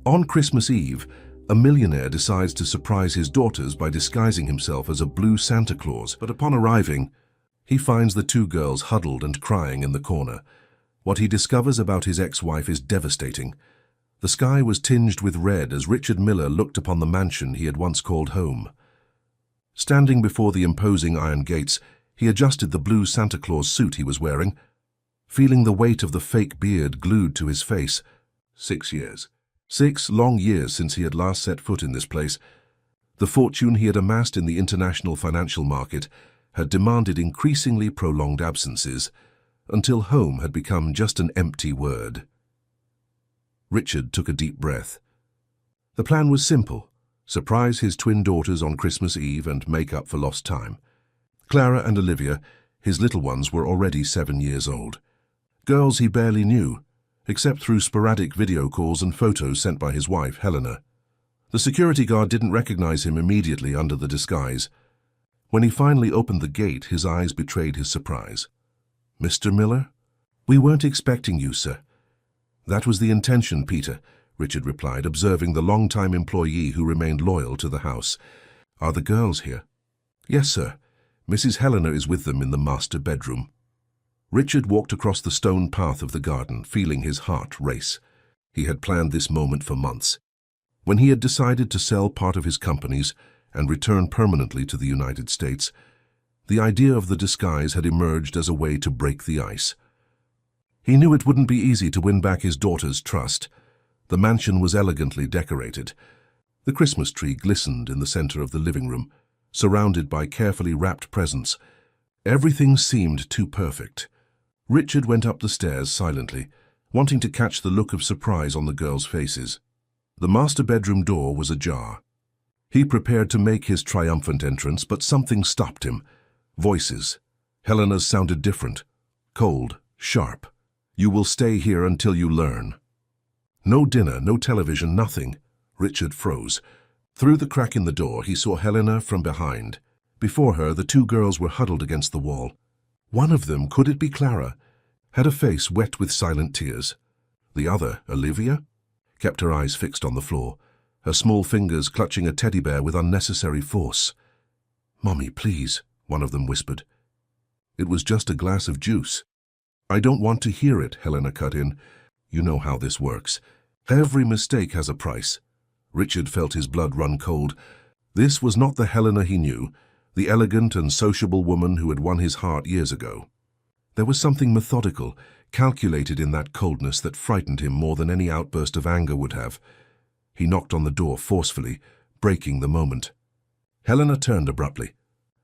On Christmas Eve, a millionaire decides to surprise his daughters by disguising himself as a blue Santa Claus, but upon arriving, he finds the two girls huddled and crying in the corner. What he discovers about his ex-wife is devastating. The sky was tinged with red as Richard Miller looked upon the mansion he had once called home. Standing before the imposing iron gates, he adjusted the blue Santa Claus suit he was wearing, feeling the weight of the fake beard glued to his face. 6 years. 6 long years since he had last set foot in this place. The fortune he had amassed in the international financial market had demanded increasingly prolonged absences, until home had become just an empty word. Richard took a deep breath. The plan was simple: surprise his twin daughters on Christmas Eve and make up for lost time. Clara and Olivia, his little ones, were already 7 years old. Girls he barely knew, except through sporadic video calls and photos sent by his wife, Helena. The security guard didn't recognize him immediately under the disguise. When he finally opened the gate, his eyes betrayed his surprise. "Mr. Miller? We weren't expecting you, sir." "That was the intention, Peter," Richard replied, observing the long-time employee who remained loyal to the house. "Are the girls here?" "Yes, sir. Mrs. Helena is with them in the master bedroom." Richard walked across the stone path of the garden, feeling his heart race. He had planned this moment for months. When he had decided to sell part of his companies and return permanently to the United States, the idea of the disguise had emerged as a way to break the ice. He knew it wouldn't be easy to win back his daughter's trust. The mansion was elegantly decorated. The Christmas tree glistened in the center of the living room, surrounded by carefully wrapped presents. Everything seemed too perfect. Richard went up the stairs silently, wanting to catch the look of surprise on the girls' faces. The master bedroom door was ajar. He prepared to make his triumphant entrance, but something stopped him. Voices. Helena's sounded different. Cold, sharp. "You will stay here until you learn." No dinner, no television, nothing. Richard froze. Through the crack in the door, he saw Helena from behind. Before her, the two girls were huddled against the wall. One of them, could it be Clara, had a face wet with silent tears. The other, Olivia, kept her eyes fixed on the floor, her small fingers clutching a teddy bear with unnecessary force. "Mommy, please," one of them whispered. "It was just a glass of juice." "I don't want to hear it," Helena cut in. "You know how this works. Every mistake has a price." Richard felt his blood run cold. This was not the Helena he knew, the elegant and sociable woman who had won his heart years ago. There was something methodical, calculated in that coldness that frightened him more than any outburst of anger would have. He knocked on the door forcefully, breaking the moment. Helena turned abruptly.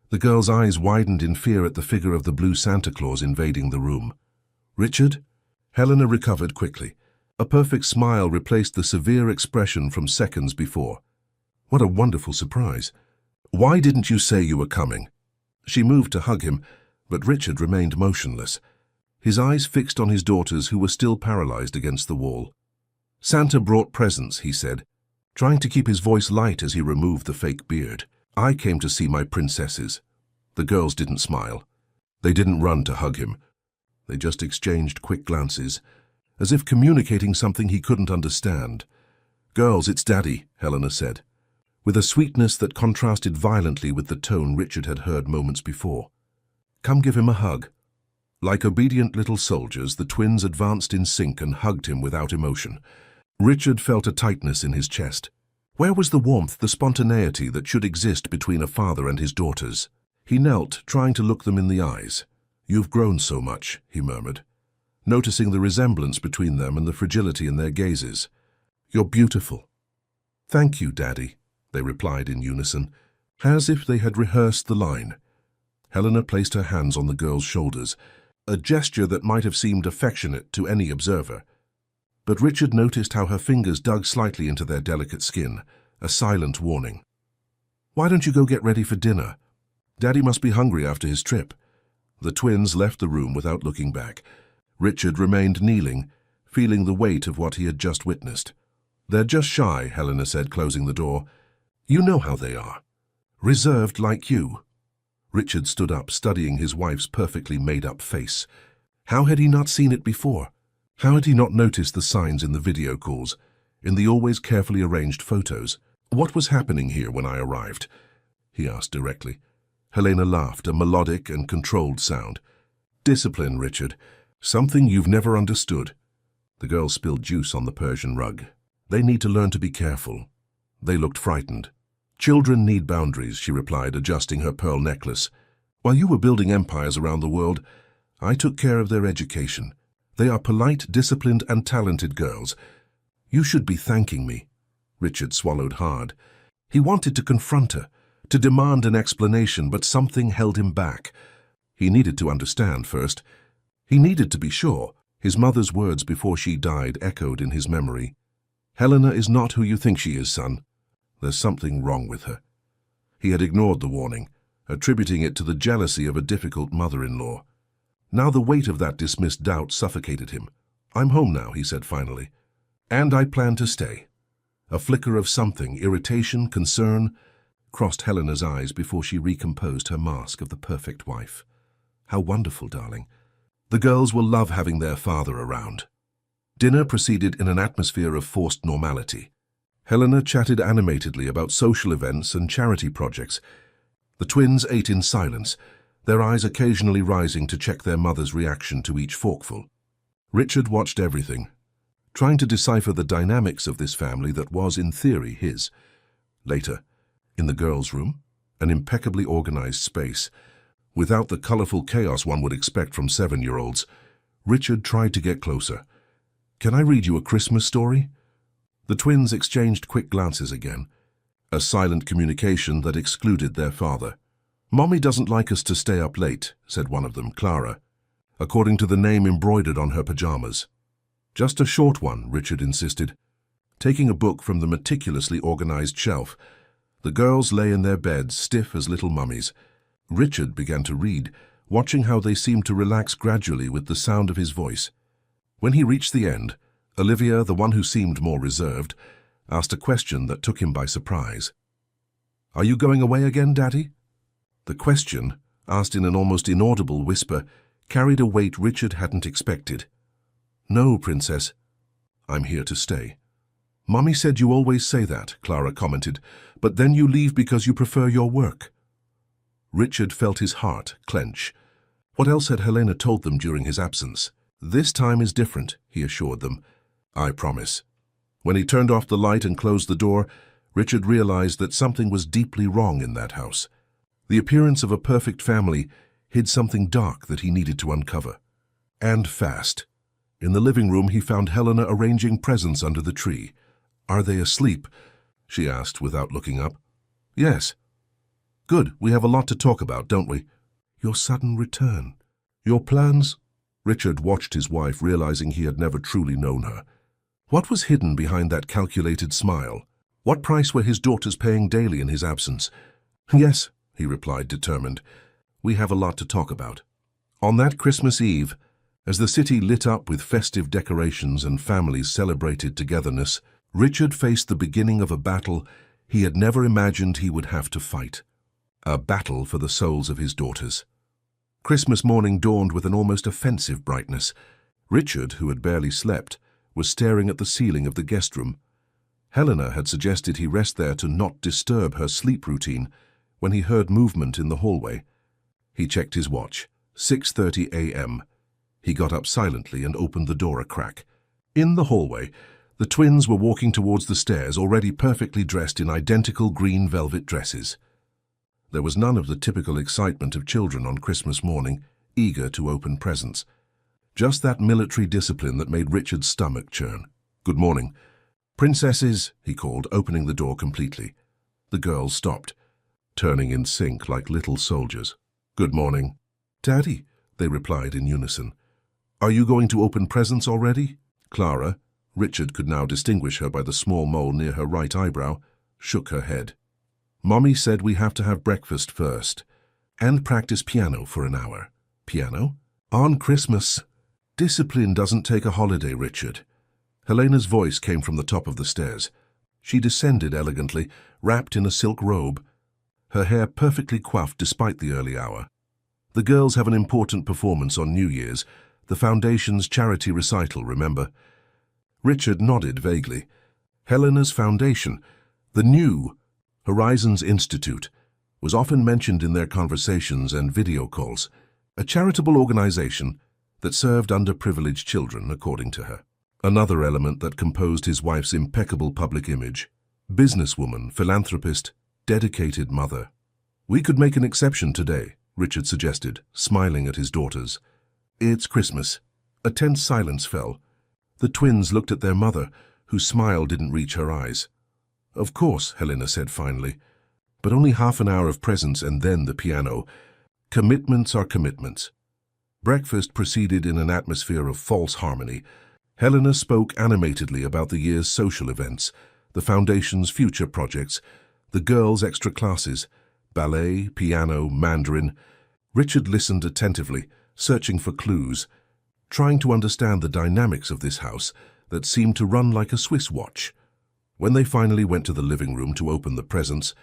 The girl's eyes widened in fear at the figure of the blue Santa Claus invading the room. "Richard?" Helena recovered quickly. A perfect smile replaced the severe expression from seconds before. "What a wonderful surprise. Why didn't you say you were coming?" She moved to hug him, but Richard remained motionless, his eyes fixed on his daughters who were still paralyzed against the wall. "Santa brought presents," he said, trying to keep his voice light as he removed the fake beard. "I came to see my princesses." The girls didn't smile. They didn't run to hug him. They just exchanged quick glances, as if communicating something he couldn't understand. "Girls, it's Daddy," Helena said, with a sweetness that contrasted violently with the tone Richard had heard moments before. "Come give him a hug." Like obedient little soldiers, the twins advanced in sync and hugged him without emotion. Richard felt a tightness in his chest. Where was the warmth, the spontaneity that should exist between a father and his daughters? He knelt, trying to look them in the eyes. "You've grown so much," he murmured, noticing the resemblance between them and the fragility in their gazes. "You're beautiful." "Thank you, Daddy," they replied in unison, as if they had rehearsed the line. Helena placed her hands on the girl's shoulders, a gesture that might have seemed affectionate to any observer. But Richard noticed how her fingers dug slightly into their delicate skin, a silent warning. "Why don't you go get ready for dinner? Daddy must be hungry after his trip." The twins left the room without looking back. Richard remained kneeling, feeling the weight of what he had just witnessed. "They're just shy," Helena said, closing the door. "You know how they are. Reserved like you." Richard stood up, studying his wife's perfectly made-up face. How had he not seen it before? How had he not noticed the signs in the video calls? in the always carefully arranged photos. "What was happening here when I arrived?" he asked directly. Helena laughed, a melodic and controlled sound. "Discipline, Richard. Something you've never understood." The girl spilled juice on the Persian rug. "They need to learn to be careful." They looked frightened. "Children need boundaries," she replied, adjusting her pearl necklace. "While you were building empires around the world, I took care of their education. They are polite, disciplined, and talented girls. You should be thanking me." Richard swallowed hard. He wanted to confront her, to demand an explanation, but something held him back. He needed to understand first. He needed to be sure. His mother's words before she died echoed in his memory. "Helena is not who you think she is, son. There's something wrong with her." He had ignored the warning, attributing it to the jealousy of a difficult mother-in-law. Now the weight of that dismissed doubt suffocated him. "I'm home now," he said finally. "And I plan to stay." A flicker of something, irritation, concern, crossed Helena's eyes before she recomposed her mask of the perfect wife. "How wonderful, darling. The girls will love having their father around." Dinner proceeded in an atmosphere of forced normality. Helena chatted animatedly about social events and charity projects. The twins ate in silence, their eyes occasionally rising to check their mother's reaction to each forkful. Richard watched everything, trying to decipher the dynamics of this family that was, in theory, his. Later, in the girls' room, an impeccably organized space, without the colorful chaos one would expect from 7-year-olds, Richard tried to get closer. "Can I read you a Christmas story?" The twins exchanged quick glances again, a silent communication that excluded their father. "Mommy doesn't like us to stay up late," said one of them, Clara, according to the name embroidered on her pajamas. "Just a short one," Richard insisted, taking a book from the meticulously organized shelf. The girls lay in their beds, stiff as little mummies. Richard began to read, watching how they seemed to relax gradually with the sound of his voice. When he reached the end, Olivia, the one who seemed more reserved, asked a question that took him by surprise. "Are you going away again, Daddy?" The question, asked in an almost inaudible whisper, carried a weight Richard hadn't expected. "No, Princess. I'm here to stay." "Mommy said you always say that," Clara commented, "but then you leave because you prefer your work." Richard felt his heart clench. What else had Helena told them during his absence? "This time is different," he assured them. "I promise." When he turned off the light and closed the door, Richard realized that something was deeply wrong in that house. The appearance of a perfect family hid something dark that he needed to uncover. And fast. In the living room, he found Helena arranging presents under the tree. "Are they asleep?" she asked without looking up. "Yes." "Good, we have a lot to talk about, don't we?" "Your sudden return. Your plans?" Richard watched his wife, realizing he had never truly known her. What was hidden behind that calculated smile? What price were his daughters paying daily in his absence? "Yes," he replied, determined. "We have a lot to talk about." On that Christmas Eve, as the city lit up with festive decorations and families celebrated togetherness, Richard faced the beginning of a battle he had never imagined he would have to fight. A battle for the souls of his daughters. Christmas morning dawned with an almost offensive brightness. Richard, who had barely slept, was staring at the ceiling of the guest room. Helena had suggested he rest there to not disturb her sleep routine when he heard movement in the hallway. He checked his watch. 6:30 a.m. He got up silently and opened the door a crack. In the hallway, the twins were walking towards the stairs, already perfectly dressed in identical green velvet dresses. There was none of the typical excitement of children on Christmas morning, eager to open presents. Just that military discipline that made Richard's stomach churn. "Good morning." "Princesses," he called, opening the door completely. The girls stopped, turning in sync like little soldiers. "Good morning." "Daddy," they replied in unison. "Are you going to open presents already?" Clara, Richard could now distinguish her by the small mole near her right eyebrow, shook her head. "Mommy said we have to have breakfast first and practice piano for an hour." "Piano? On Christmas?" "Discipline doesn't take a holiday, Richard." Helena's voice came from the top of the stairs. She descended elegantly, wrapped in a silk robe, her hair perfectly coiffed despite the early hour. "The girls have an important performance on New Year's, the Foundation's charity recital, remember?" Richard nodded vaguely. Helena's foundation, the new Horizons Institute, was often mentioned in their conversations and video calls, a charitable organization that served underprivileged children, according to her. Another element that composed his wife's impeccable public image: businesswoman, philanthropist, dedicated mother. "We could make an exception today," Richard suggested, smiling at his daughters. "It's Christmas." A tense silence fell. The twins looked at their mother, whose smile didn't reach her eyes. "Of course," Helena said finally, "but only half an hour of presents and then the piano. Commitments are commitments." Breakfast proceeded in an atmosphere of false harmony. Helena spoke animatedly about the year's social events, the foundation's future projects, the girls' extra classes, ballet, piano, Mandarin. Richard listened attentively, searching for clues, trying to understand the dynamics of this house that seemed to run like a Swiss watch. When they finally went to the living room to open the presents,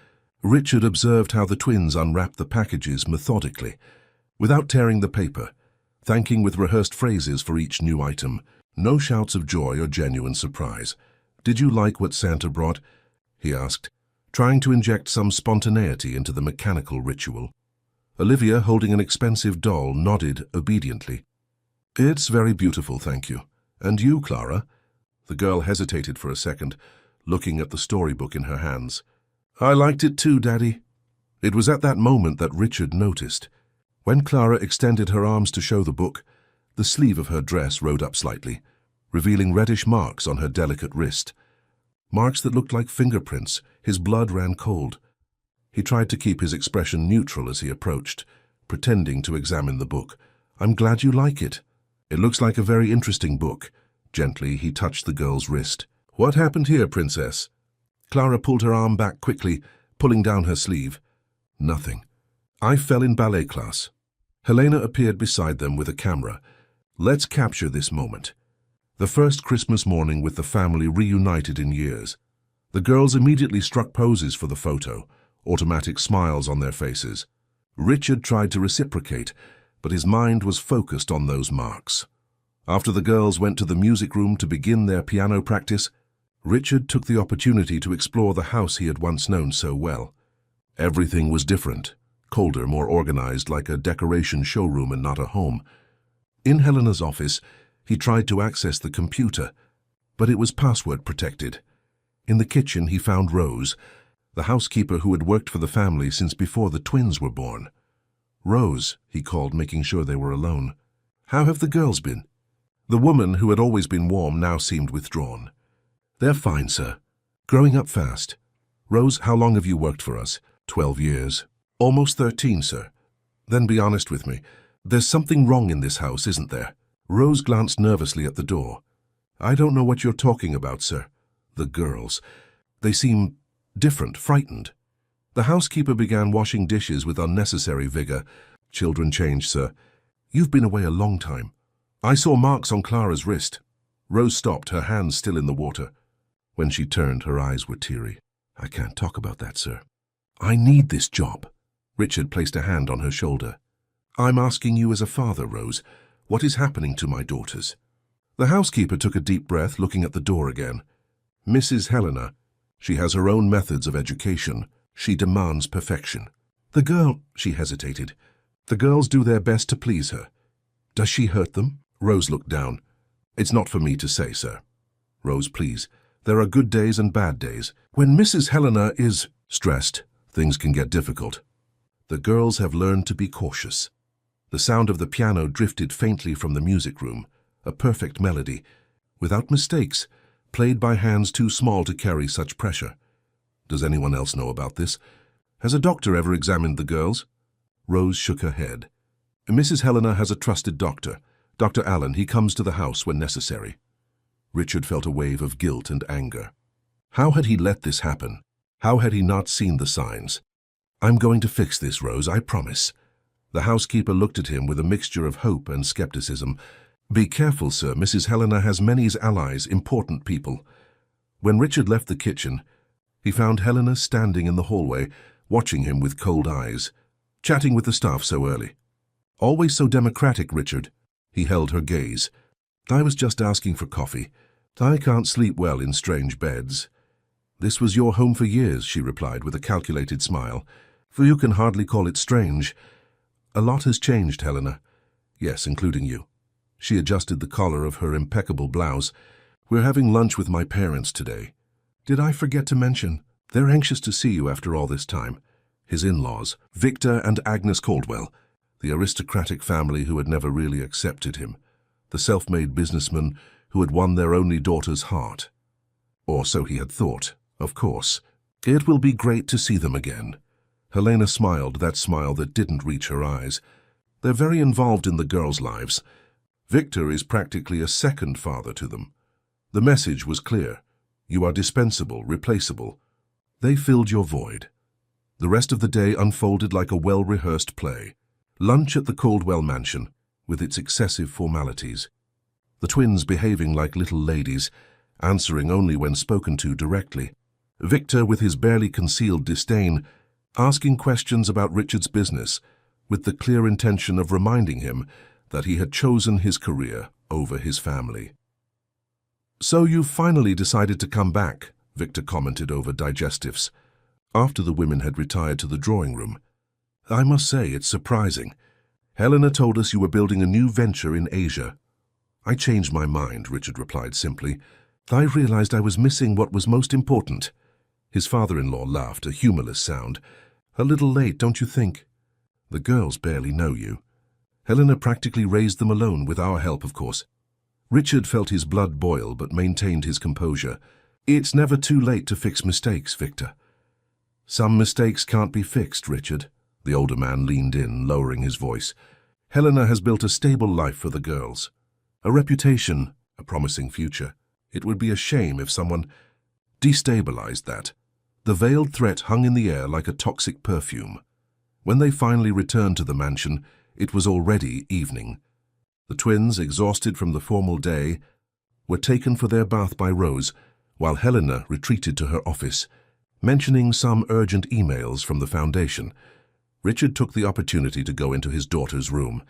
Richard observed how the twins unwrapped the packages methodically, without tearing the paper, thanking with rehearsed phrases for each new item. No shouts of joy or genuine surprise. "Did you like what Santa brought?" he asked, trying to inject some spontaneity into the mechanical ritual. Olivia, holding an expensive doll, nodded obediently. "It's very beautiful, thank you. And you, Clara?" The girl hesitated for a second, looking at the storybook in her hands. "I liked it too, Daddy." It was at that moment that Richard noticed. When Clara extended her arms to show the book, the sleeve of her dress rode up slightly, revealing reddish marks on her delicate wrist. Marks that looked like fingerprints. His blood ran cold. He tried to keep his expression neutral as he approached, pretending to examine the book. "I'm glad you like it. It looks like a very interesting book." Gently, he touched the girl's wrist. "What happened here, Princess?" Clara pulled her arm back quickly, pulling down her sleeve. "Nothing. I fell in ballet class." Helena appeared beside them with a camera. "Let's capture this moment." The first Christmas morning with the family reunited in years. The girls immediately struck poses for the photo, automatic smiles on their faces. Richard tried to reciprocate, but his mind was focused on those marks. After the girls went to the music room to begin their piano practice, Richard took the opportunity to explore the house he had once known so well. Everything was different, colder, more organized, like a decoration showroom and not a home. In Helena's office, he tried to access the computer, but it was password protected. In the kitchen, he found Rose, the housekeeper who had worked for the family since before the twins were born. "Rose," he called, making sure they were alone. "How have the girls been?" The woman, who had always been warm, now seemed withdrawn. "They're fine, sir. Growing up fast." "Rose, how long have you worked for us?" 12 years. "Almost 13, sir." "Then be honest with me. There's something wrong in this house, isn't there?" Rose glanced nervously at the door. "I don't know what you're talking about, sir." The girls. They seem different, frightened. The housekeeper began washing dishes with unnecessary vigor. "Children change, sir. You've been away a long time. I saw marks on Clara's wrist." Rose stopped, her hands still in the water. When she turned, her eyes were teary. "I can't talk about that, sir. I need this job." Richard placed a hand on her shoulder. "I'm asking you as a father, Rose. What is happening to my daughters?" The housekeeper took a deep breath, looking at the door again. "Mrs. Helena. She has her own methods of education. She demands perfection." "The girl," she hesitated. "The girls do their best to please her. Does she hurt them?" Rose looked down. "It's not for me to say, sir." "Rose, please. There are good days and bad days. When Mrs. Helena is stressed, things can get difficult. The girls have learned to be cautious." The sound of the piano drifted faintly from the music room, a perfect melody, without mistakes, played by hands too small to carry such pressure. "Does anyone else know about this? Has a doctor ever examined the girls?" Rose shook her head. "Mrs. Helena has a trusted doctor. Dr. Allen. He comes to the house when necessary." Richard felt a wave of guilt and anger. How had he let this happen? How had he not seen the signs? "I'm going to fix this, Rose, I promise." The housekeeper looked at him with a mixture of hope and skepticism. "Be careful, sir. Mrs. Helena has many allies, important people." When Richard left the kitchen, he found Helena standing in the hallway, watching him with cold eyes, chatting with the staff so early. "Always so democratic, Richard." He held her gaze. "I was just asking for coffee. I can't sleep well in strange beds. This was your home for years, she replied with a calculated smile. For you can hardly call it strange. A lot has changed, Helena. Yes, including you. She adjusted the collar of her impeccable blouse. We're having lunch with my parents today. Did I forget to mention? They're anxious to see you after all this time. His in-laws, Victor and Agnes Caldwell, the aristocratic family who had never really accepted him, the self-made businessman who had won their only daughter's heart. Or so he had thought, of course. It will be great to see them again. Helena smiled, that smile that didn't reach her eyes. They're very involved in the girls' lives. Victor is practically a second father to them. The message was clear. You are dispensable, replaceable. They filled your void. The rest of the day unfolded like a well-rehearsed play. Lunch at the Caldwell mansion, with its excessive formalities. The twins behaving like little ladies, answering only when spoken to directly. Victor, with his barely concealed disdain, asking questions about Richard's business, with the clear intention of reminding him that he had chosen his career over his family. So you finally decided to come back, Victor commented over digestives, after the women had retired to the drawing room. I must say it's surprising. Helena told us you were building a new venture in Asia. I changed my mind, Richard replied simply. I realized I was missing what was most important. His father-in-law laughed, a humorless sound. A little late, don't you think? The girls barely know you. Helena practically raised them alone, with our help, of course. Richard felt his blood boil, but maintained his composure. It's never too late to fix mistakes, Victor. Some mistakes can't be fixed, Richard. The older man leaned in, lowering his voice. Helena has built a stable life for the girls. A reputation, a promising future. It would be a shame if someone destabilized that. The veiled threat hung in the air like a toxic perfume. When they finally returned to the mansion, it was already evening. The twins, exhausted from the formal day, were taken for their bath by Rose, while Helena retreated to her office, mentioning some urgent emails from the foundation. Richard took the opportunity to go into his daughter's room.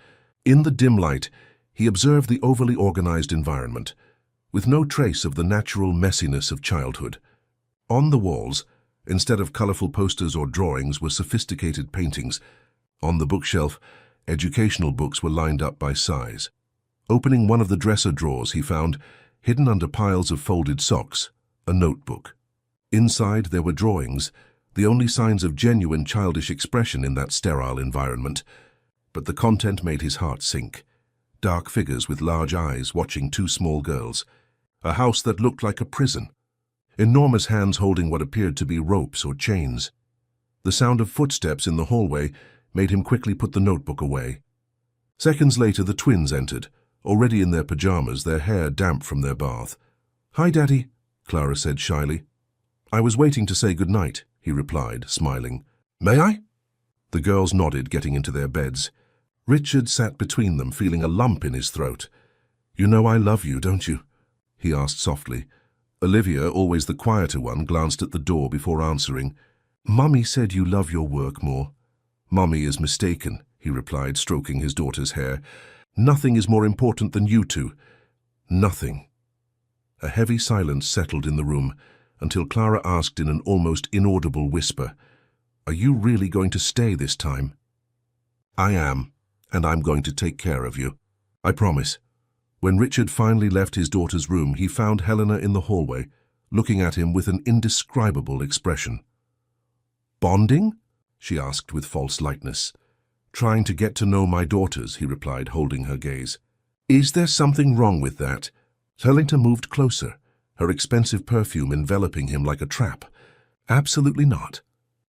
In the dim light, he observed the overly organized environment, with no trace of the natural messiness of childhood. On the walls, instead of colorful posters or drawings, were sophisticated paintings. On the bookshelf, educational books were lined up by size. Opening one of the dresser drawers, he found, hidden under piles of folded socks, a notebook. Inside there were drawings, the only signs of genuine childish expression in that sterile environment. But the content made his heart sink. Dark figures with large eyes watching two small girls. A house that looked like a prison. Enormous hands holding what appeared to be ropes or chains. The sound of footsteps in the hallway made him quickly put the notebook away. Seconds later, the twins entered, already in their pajamas, their hair damp from their bath. "Hi, Daddy," Clara said shyly. "I was waiting to say goodnight," he replied, smiling. "May I?" The girls nodded, getting into their beds. Richard sat between them, feeling a lump in his throat. "You know I love you, don't you?" he asked softly. Olivia, always the quieter one, glanced at the door before answering. "Mummy said you love your work more." "Mummy is mistaken," he replied, stroking his daughter's hair. "Nothing is more important than you two. Nothing." A heavy silence settled in the room, until Clara asked in an almost inaudible whisper, "Are you really going to stay this time?" "I am, and I'm going to take care of you. I promise." When Richard finally left his daughter's room, he found Helena in the hallway, looking at him with an indescribable expression. "Bonding?" she asked with false lightness. "Trying to get to know my daughters," he replied, holding her gaze. "Is there something wrong with that?" Helena moved closer, her expensive perfume enveloping him like a trap. "Absolutely not.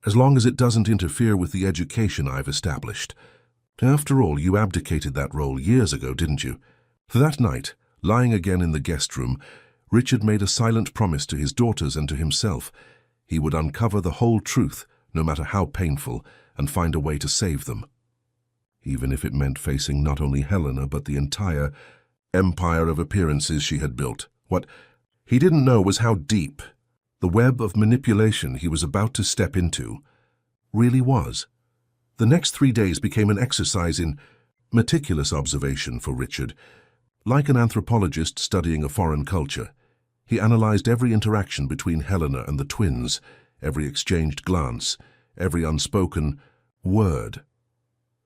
As long as it doesn't interfere with the education I've established. After all, you abdicated that role years ago, didn't you?" That night, lying again in the guest room, Richard made a silent promise to his daughters and to himself. He would uncover the whole truth, no matter how painful, and find a way to save them. Even if it meant facing not only Helena, but the entire empire of appearances she had built. What he didn't know was how deep the web of manipulation he was about to step into really was. The next 3 days became an exercise in meticulous observation for Richard. Like an anthropologist studying a foreign culture, He analyzed every interaction between Helena and the twins, every exchanged glance, every unspoken word.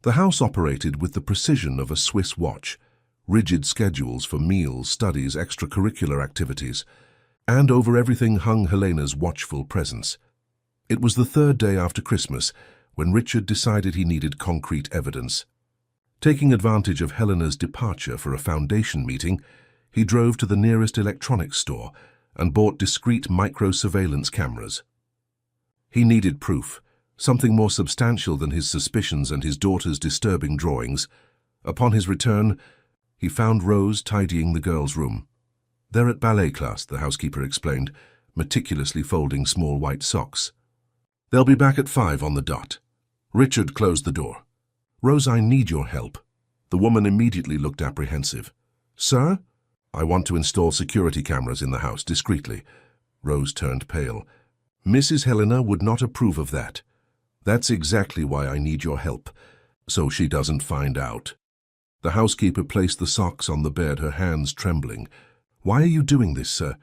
The house operated with the precision of a Swiss watch, rigid schedules for meals, studies, extracurricular activities, and over everything hung Helena's watchful presence. It was the third day after Christmas when Richard decided he needed concrete evidence. Taking advantage of Helena's departure for a foundation meeting, he drove to the nearest electronics store and bought discreet micro-surveillance cameras. He needed proof, something more substantial than his suspicions and his daughter's disturbing drawings. Upon his return, he found Rose tidying the girls' room. "They're at ballet class," the housekeeper explained, meticulously folding small white socks. "They'll be back at 5 on the dot." Richard closed the door. "Rose, I need your help." The woman immediately looked apprehensive. "Sir?" "I want to install security cameras in the house discreetly." Rose turned pale. "Mrs. Helena would not approve of that." "That's exactly why I need your help, so she doesn't find out." The housekeeper placed the socks on the bed, her hands trembling. "Why are you doing this, sir?"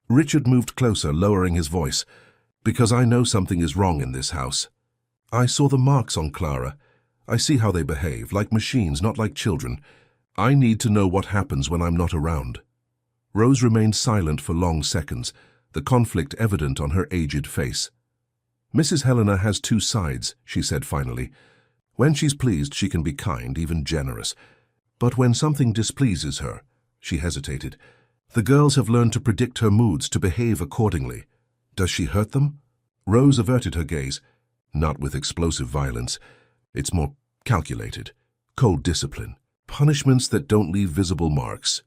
Richard moved closer, lowering his voice. "Because I know something is wrong in this house. I saw the marks on Clara. I see how they behave, like machines, not like children. I need to know what happens when I'm not around." Rose remained silent for long seconds, the conflict evident on her aged face. "Mrs. Helena has two sides," she said finally. "When she's pleased, she can be kind, even generous. But when something displeases her," she hesitated, "the girls have learned to predict her moods, to behave accordingly. Does she hurt them?" Rose averted her gaze. "Not with explosive violence. It's more calculated. Cold discipline. Punishments that don't leave visible marks.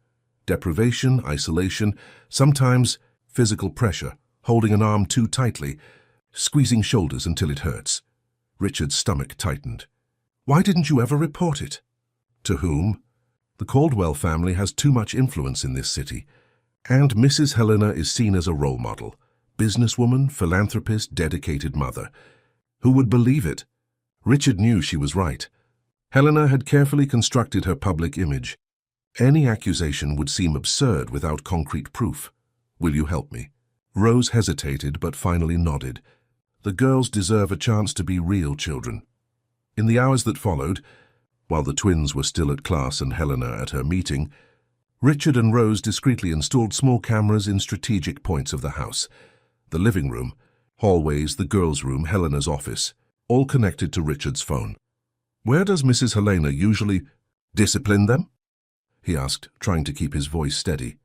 Deprivation, isolation, sometimes physical pressure, holding an arm too tightly, squeezing shoulders until it hurts." Richard's stomach tightened. "Why didn't you ever report it?" "To whom?" "The Caldwell family has too much influence in this city. And Mrs. Helena is seen as a role model. Businesswoman, philanthropist, dedicated mother. Who would believe it?" Richard knew she was right. Helena had carefully constructed her public image. Any accusation would seem absurd without concrete proof. "Will you help me?" Rose hesitated but finally nodded. The girls deserve a chance to be real children. In the hours that followed, while the twins were still at class and Helena at her meeting, Richard and Rose discreetly installed small cameras in strategic points of the house. The living room, hallways, the girls' room, Helena's office, all connected to Richard's phone. "Where does Mrs. Helena usually discipline them?" he asked, trying to keep his voice steady.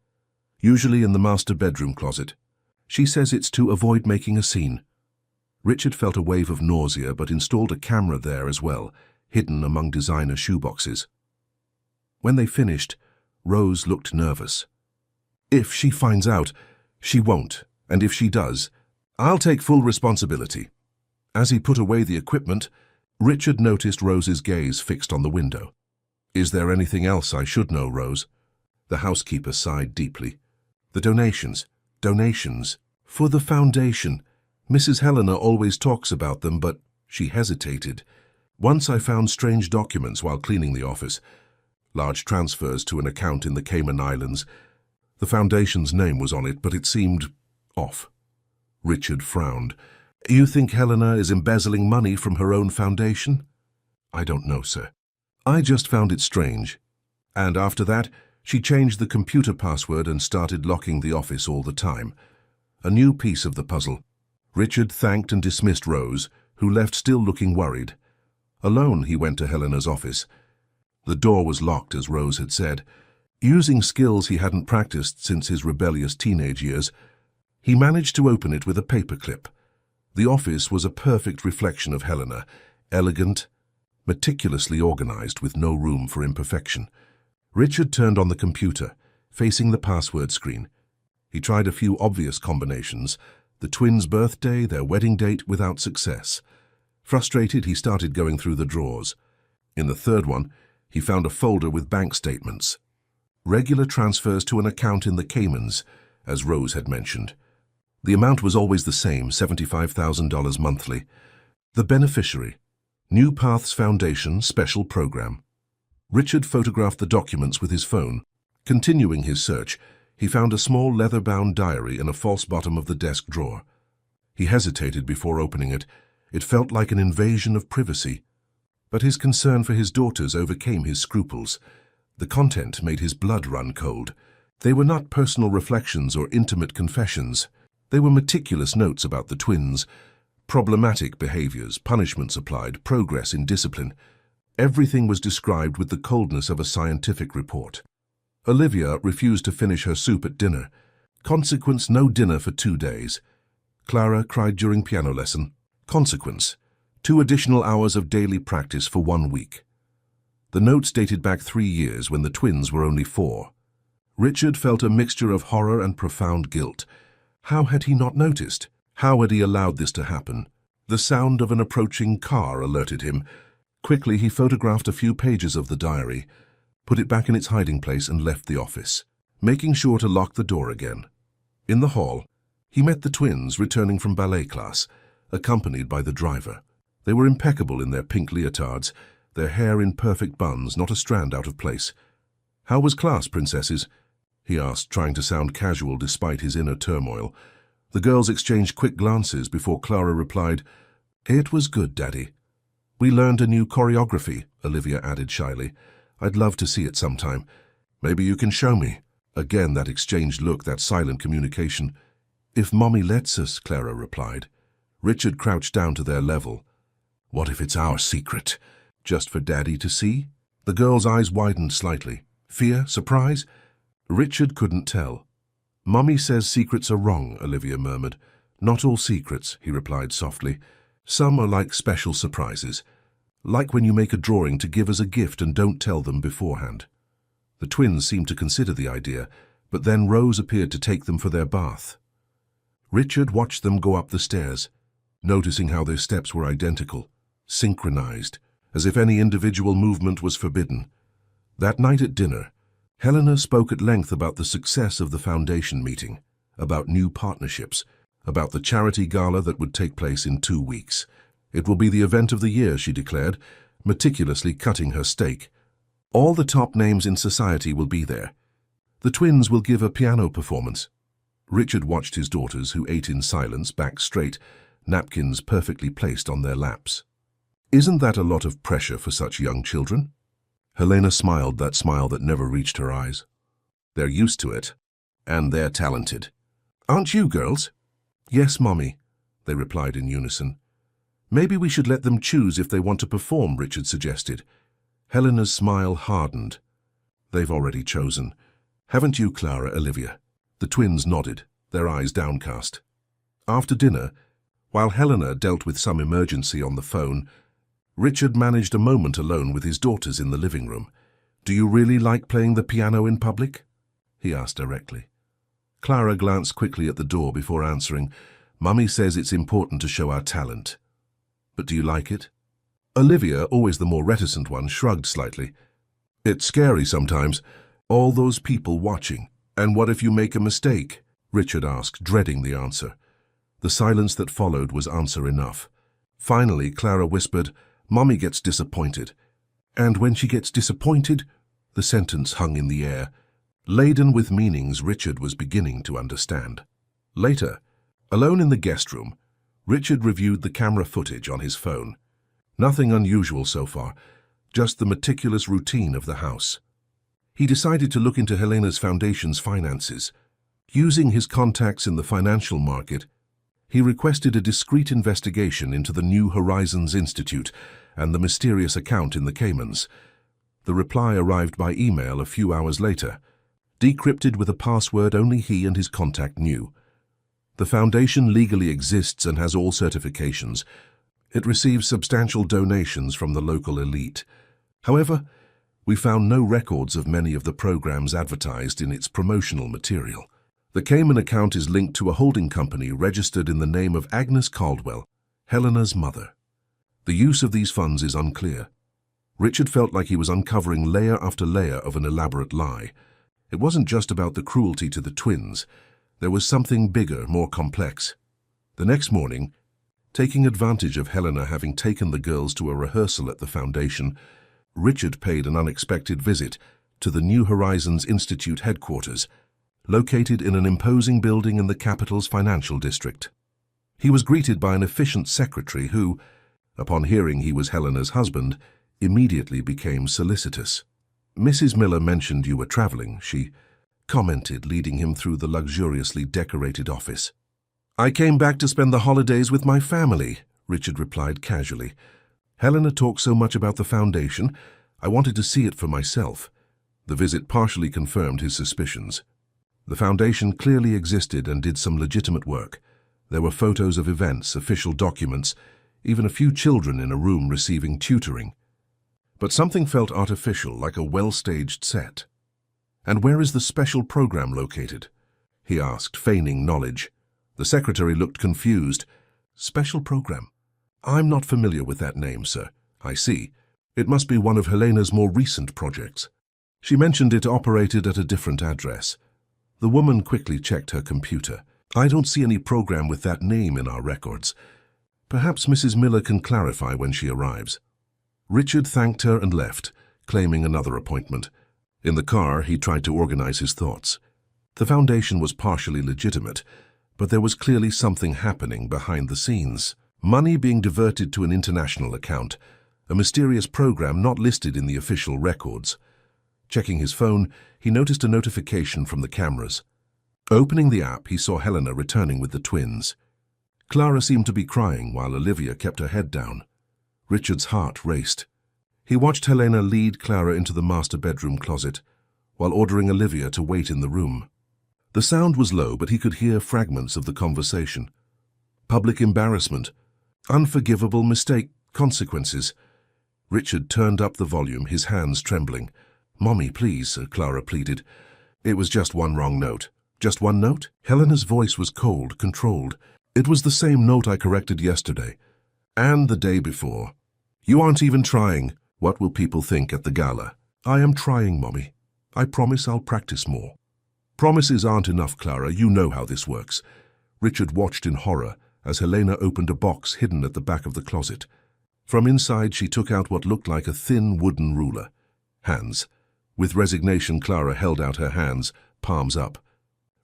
"Usually in the master bedroom closet. She says it's to avoid making a scene." Richard felt a wave of nausea but installed a camera there as well, hidden among designer shoeboxes. When they finished, Rose looked nervous. "If she finds out, she won't, and if she does, I'll take full responsibility." As he put away the equipment, Richard noticed Rose's gaze fixed on the window. "Is there anything else I should know, Rose?" The housekeeper sighed deeply. "The donations. Donations. For the foundation. Mrs. Helena always talks about them, but..." She hesitated. "Once I found strange documents while cleaning the office. Large transfers to an account in the Cayman Islands. The foundation's name was on it, but it seemed off." Richard frowned. "You think Helena is embezzling money from her own foundation?" "I don't know, sir. I just found it strange. And after that, she changed the computer password and started locking the office all the time. A new piece of the puzzle." Richard thanked and dismissed Rose, who left still looking worried. Alone, he went to Helena's office. The door was locked, as Rose had said. Using skills he hadn't practiced since his rebellious teenage years, he managed to open it with a paperclip. The office was a perfect reflection of Helena, elegant, meticulously organized with no room for imperfection. Richard turned on the computer, facing the password screen. He tried a few obvious combinations, the twins' birthday, their wedding date, without success. Frustrated, he started going through the drawers. In the third one, he found a folder with bank statements. Regular transfers to an account in the Caymans, as Rose had mentioned. The amount was always the same, $75,000 monthly. The beneficiary, New Paths Foundation Special Program. Richard photographed the documents with his phone. Continuing his search, He found a small leather-bound diary in a false bottom of the desk drawer. He hesitated before opening it. It felt like an invasion of privacy. But his concern for his daughters overcame his scruples. The content made his blood run cold. They were not personal reflections or intimate confessions. They were meticulous notes about the twins, problematic behaviors, punishments applied, progress in discipline. Everything was described with the coldness of a scientific report. Olivia refused to finish her soup at dinner. Consequence: no dinner for 2 days. Clara cried during piano lesson. Consequence: 2 additional hours of daily practice for 1 week. The notes dated back 3 years when the twins were only 4. Richard felt a mixture of horror and profound guilt. How had he not noticed? How had he allowed this to happen? The sound of an approaching car alerted him. Quickly, he photographed a few pages of the diary, put it back in its hiding place, and left the office, making sure to lock the door again. In the hall, he met the twins returning from ballet class, accompanied by the driver. They were impeccable in their pink leotards, their hair in perfect buns, not a strand out of place. "How was class, princesses?" he asked, trying to sound casual despite his inner turmoil. The girls exchanged quick glances before Clara replied, "It was good, Daddy." "We learned a new choreography," Olivia added shyly. "I'd love to see it sometime. Maybe you can show me." Again that exchanged look, that silent communication. "If Mommy lets us," Clara replied. Richard crouched down to their level. "What if it's our secret? Just for Daddy to see?" The girl's eyes widened slightly. Fear? Surprise? Richard couldn't tell. "Mommy says secrets are wrong," Olivia murmured. "Not all secrets," he replied softly. "Some are like special surprises. Like when you make a drawing to give as a gift and don't tell them beforehand." The twins seemed to consider the idea, but then Rose appeared to take them for their bath. Richard watched them go up the stairs, noticing how their steps were identical, synchronized, as if any individual movement was forbidden. That night at dinner, Helena spoke at length about the success of the foundation meeting, about new partnerships, about the charity gala that would take place in 2 weeks. "It will be the event of the year," she declared, meticulously cutting her steak. "All the top names in society will be there. The twins will give a piano performance." Richard watched his daughters, who ate in silence, back straight, napkins perfectly placed on their laps. "Isn't that a lot of pressure for such young children?" Helena smiled, that smile that never reached her eyes. "They're used to it, and they're talented. Aren't you, girls?" "Yes, Mommy," they replied in unison. "Maybe we should let them choose if they want to perform," Richard suggested. Helena's smile hardened. "They've already chosen. Haven't you, Clara, Olivia?" The twins nodded, their eyes downcast. After dinner, while Helena dealt with some emergency on the phone, Richard managed a moment alone with his daughters in the living room. "Do you really like playing the piano in public?" he asked directly. Clara glanced quickly at the door before answering. "Mummy says it's important to show our talent." "But do you like it?" Olivia, always the more reticent one, shrugged slightly. "It's scary sometimes. All those people watching. And what if you make a mistake?" Richard asked, dreading the answer. The silence that followed was answer enough. Finally, Clara whispered, "Mommy gets disappointed." And when she gets disappointed, the sentence hung in the air, laden with meanings Richard was beginning to understand. Later, alone in the guest room, Richard reviewed the camera footage on his phone. Nothing unusual so far, just the meticulous routine of the house. He decided to look into Helena's foundation's finances. Using his contacts in the financial market, he requested a discreet investigation into the New Horizons Institute and the mysterious account in the Caymans. The reply arrived by email a few hours later, decrypted with a password only he and his contact knew. The foundation legally exists and has all certifications. It receives substantial donations from the local elite. However, we found no records of many of the programs advertised in its promotional material. The Cayman account is linked to a holding company registered in the name of Agnes Caldwell, Helena's mother. The use of these funds is unclear. Richard felt like he was uncovering layer after layer of an elaborate lie. It wasn't just about the cruelty to the twins. There was something bigger, more complex. The next morning, taking advantage of Helena having taken the girls to a rehearsal at the foundation, Richard paid an unexpected visit to the New Horizons Institute headquarters, located in an imposing building in the capital's financial district. He was greeted by an efficient secretary who, upon hearing he was Helena's husband, immediately became solicitous. "Mrs. Miller mentioned you were traveling," she commented, leading him through the luxuriously decorated office. "I came back to spend the holidays with my family," Richard replied casually. "Helena talked so much about the foundation, I wanted to see it for myself." The visit partially confirmed his suspicions. The foundation clearly existed and did some legitimate work. There were photos of events, official documents, even a few children in a room receiving tutoring. But something felt artificial, like a well-staged set. "And where is the special program located?" he asked, feigning knowledge. The secretary looked confused. "Special program? I'm not familiar with that name, sir." "I see. It must be one of Helena's more recent projects. She mentioned it operated at a different address." The woman quickly checked her computer. "I don't see any program with that name in our records. Perhaps Mrs. Miller can clarify when she arrives." Richard thanked her and left, claiming another appointment. In the car, he tried to organize his thoughts. The foundation was partially legitimate, but there was clearly something happening behind the scenes. Money being diverted to an international account, a mysterious program not listed in the official records. Checking his phone, he noticed a notification from the cameras. Opening the app, he saw Helena returning with the twins. Clara seemed to be crying while Olivia kept her head down. Richard's heart raced. He watched Helena lead Clara into the master bedroom closet, while ordering Olivia to wait in the room. The sound was low, but he could hear fragments of the conversation. Public embarrassment, unforgivable mistake, consequences. Richard turned up the volume, his hands trembling. "Mommy, please," Clara pleaded. "It was just one wrong note." "Just one note?" Helena's voice was cold, controlled. "It was the same note I corrected yesterday. And the day before. You aren't even trying. What will people think at the gala?" "I am trying, Mommy. I promise I'll practice more." "Promises aren't enough, Clara. You know how this works." Richard watched in horror as Helena opened a box hidden at the back of the closet. From inside, she took out what looked like a thin wooden ruler. Hands. With resignation, Clara held out her hands, palms up.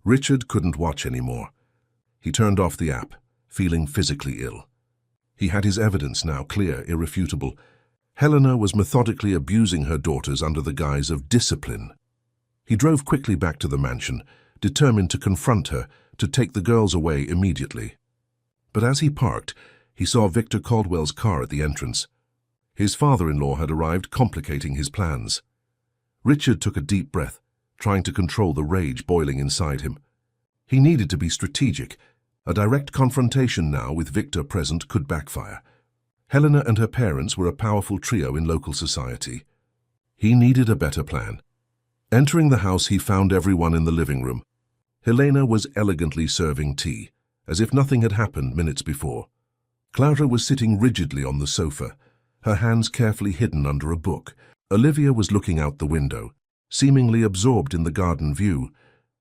Richard couldn't watch anymore. He turned off the app, feeling physically ill. He had his evidence now, clear, irrefutable. Helena was methodically abusing her daughters under the guise of discipline. He drove quickly back to the mansion, determined to confront her, to take the girls away immediately. But as he parked, he saw Victor Caldwell's car at the entrance. His father-in-law had arrived, complicating his plans. Richard took a deep breath, trying to control the rage boiling inside him. He needed to be strategic. A direct confrontation now with Victor present could backfire. Helena and her parents were a powerful trio in local society. He needed a better plan. Entering the house, he found everyone in the living room. Helena was elegantly serving tea, as if nothing had happened minutes before. Clara was sitting rigidly on the sofa, her hands carefully hidden under a book. Olivia was looking out the window, seemingly absorbed in the garden view,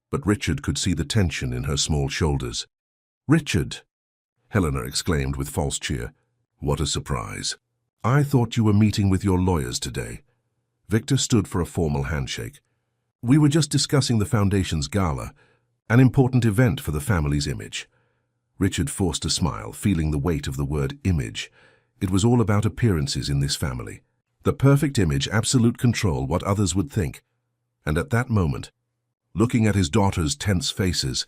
but Richard could see the tension in her small shoulders. "Richard!" Helena exclaimed with false cheer. "What a surprise. I thought you were meeting with your lawyers today." Victor stood for a formal handshake. "We were just discussing the Foundation's gala, an important event for the family's image." Richard forced a smile, feeling the weight of the word image. It was all about appearances in this family. The perfect image, absolute control, what others would think. And at that moment, looking at his daughter's tense faces,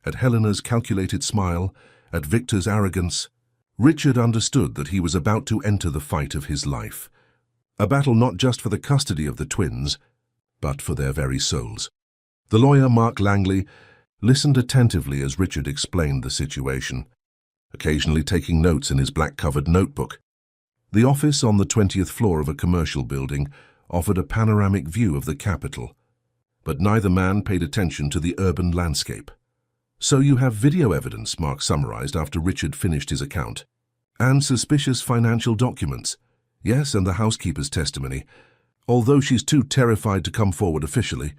at Helena's calculated smile, at Victor's arrogance, Richard understood that he was about to enter the fight of his life. A battle not just for the custody of the twins, but for their very souls. The lawyer, Mark Langley, listened attentively as Richard explained the situation, occasionally taking notes in his black-covered notebook. The office on the 20th floor of a commercial building offered a panoramic view of the capital, but neither man paid attention to the urban landscape. "So you have video evidence," Mark summarized after Richard finished his account. "And suspicious financial documents." "Yes, and the housekeeper's testimony. Although she's too terrified to come forward officially."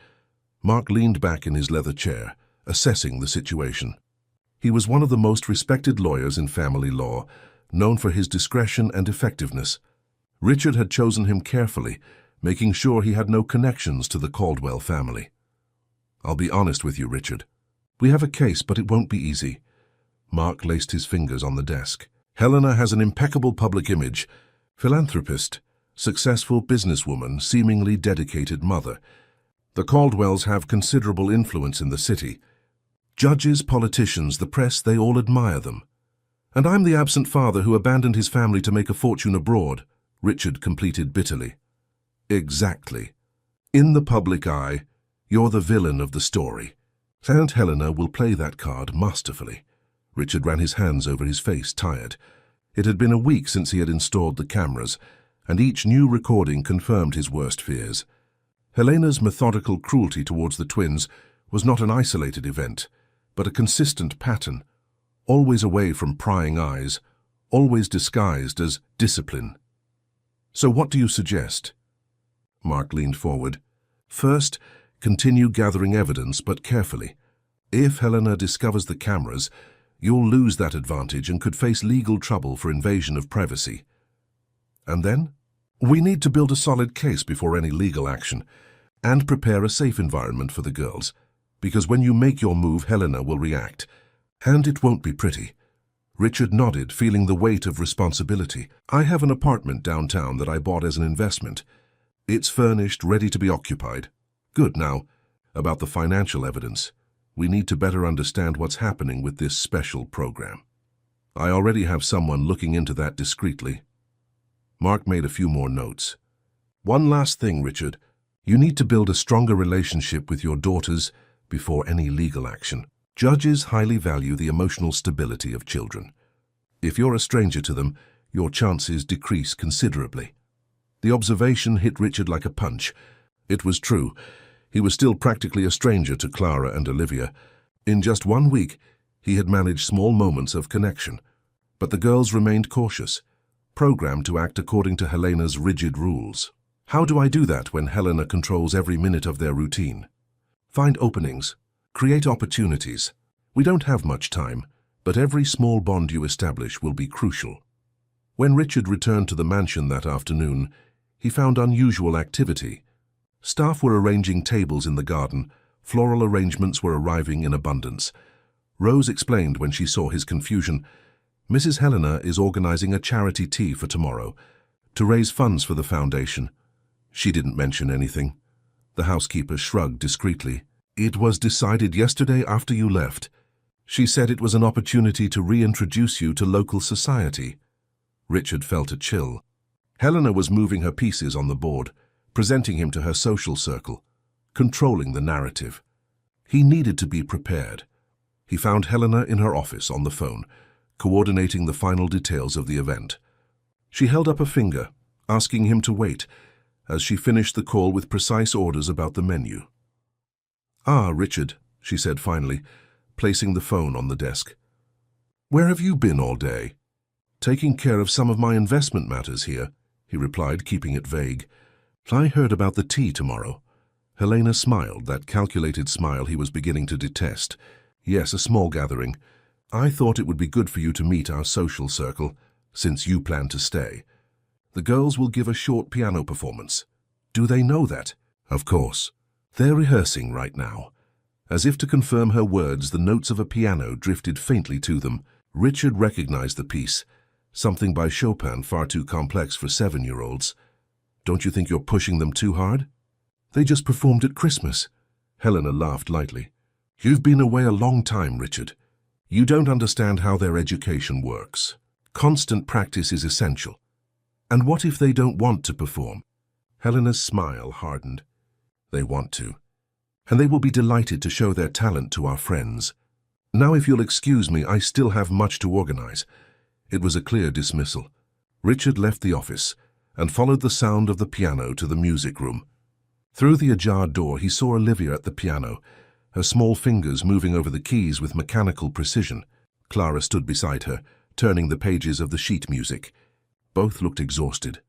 Mark leaned back in his leather chair, assessing the situation. He was one of the most respected lawyers in family law, known for his discretion and effectiveness. Richard had chosen him carefully, making sure he had no connections to the Caldwell family. I'll be honest with you, Richard. We have a case, but it won't be easy. Mark laced his fingers on the desk. Helena has an impeccable public image. Philanthropist, successful businesswoman, seemingly dedicated mother. The Caldwells have considerable influence in the city. Judges, politicians, the press, they all admire them. And I'm the absent father who abandoned his family to make a fortune abroad, Richard completed bitterly. Exactly. In the public eye, you're the villain of the story. Aunt Helena will play that card masterfully. Richard ran his hands over his face, tired. It had been a week since he had installed the cameras, and each new recording confirmed his worst fears. Helena's methodical cruelty towards the twins was not an isolated event, but a consistent pattern, always away from prying eyes, always disguised as discipline. So what do you suggest? Mark leaned forward. First, continue gathering evidence, but carefully. If Helena discovers the cameras, you'll lose that advantage and could face legal trouble for invasion of privacy. And then? We need to build a solid case before any legal action, and prepare a safe environment for the girls, because when you make your move, Helena will react. And it won't be pretty. Richard nodded, feeling the weight of responsibility. I have an apartment downtown that I bought as an investment. It's furnished, ready to be occupied. Good. Now, about the financial evidence. We need to better understand what's happening with this special program. I already have someone looking into that discreetly. Mark made a few more notes. One last thing, Richard. You need to build a stronger relationship with your daughters before any legal action. Judges highly value the emotional stability of children. If you're a stranger to them, your chances decrease considerably. The observation hit Richard like a punch. It was true. He was still practically a stranger to Clara and Olivia. In just 1 week, he had managed small moments of connection. But the girls remained cautious, programmed to act according to Helena's rigid rules. How do I do that when Helena controls every minute of their routine? Find openings. Create opportunities. We don't have much time, but every small bond you establish will be crucial. When Richard returned to the mansion that afternoon, he found unusual activity. Staff were arranging tables in the garden. Floral arrangements were arriving in abundance. Rose explained when she saw his confusion, Mrs. Helena is organizing a charity tea for tomorrow, to raise funds for the foundation. She didn't mention anything. The housekeeper shrugged discreetly. It was decided yesterday after you left. She said it was an opportunity to reintroduce you to local society. Richard felt a chill. Helena was moving her pieces on the board, presenting him to her social circle, controlling the narrative. He needed to be prepared. He found Helena in her office on the phone, coordinating the final details of the event. She held up a finger, asking him to wait, as she finished the call with precise orders about the menu. Ah, Richard, she said finally, placing the phone on the desk. Where have you been all day? Taking care of some of my investment matters here, he replied, keeping it vague. I heard about the tea tomorrow. Helena smiled, that calculated smile he was beginning to detest. Yes, a small gathering. I thought it would be good for you to meet our social circle, since you plan to stay. The girls will give a short piano performance. Do they know that? Of course. They're rehearsing right now. As if to confirm her words, the notes of a piano drifted faintly to them. Richard recognized the piece, something by Chopin far too complex for 7-year-olds. Don't you think you're pushing them too hard? They just performed at Christmas. Helena laughed lightly. You've been away a long time, Richard. You don't understand how their education works. Constant practice is essential. And what if they don't want to perform? Helena's smile hardened. They want to. And they will be delighted to show their talent to our friends. Now, if you'll excuse me, I still have much to organize. It was a clear dismissal. Richard left the office and followed the sound of the piano to the music room. Through the ajar door, he saw Olivia at the piano, her small fingers moving over the keys with mechanical precision. Clara stood beside her, turning the pages of the sheet music. Both looked exhausted.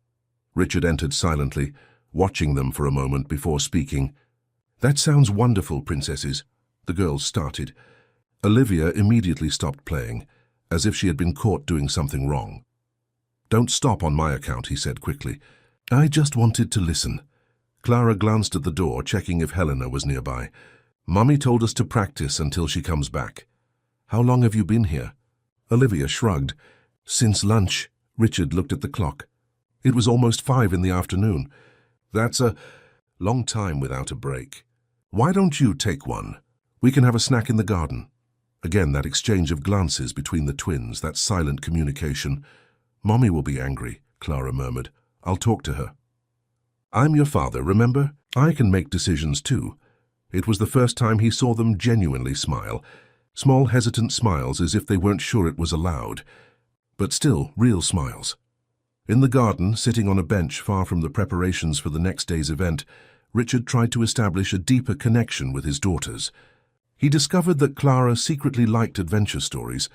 Richard entered silently, watching them for a moment before speaking. That sounds wonderful, princesses. The girls started. Olivia immediately stopped playing, as if she had been caught doing something wrong. Don't stop on my account, he said quickly. I just wanted to listen. Clara glanced at the door, checking if Helena was nearby. Mummy told us to practice until she comes back. How long have you been here? Olivia shrugged. Since lunch. Richard looked at the clock. It was almost 5 in the afternoon. That's a long time without a break. Why don't you take one? We can have a snack in the garden. Again, that exchange of glances between the twins, that silent communication. Mommy will be angry, Clara murmured. I'll talk to her. I'm your father, remember? I can make decisions too. It was the first time he saw them genuinely smile. Small, hesitant smiles as if they weren't sure it was allowed. But still, real smiles. In the garden, sitting on a bench far from the preparations for the next day's event, Richard tried to establish a deeper connection with his daughters. He discovered that Clara secretly liked adventure stories,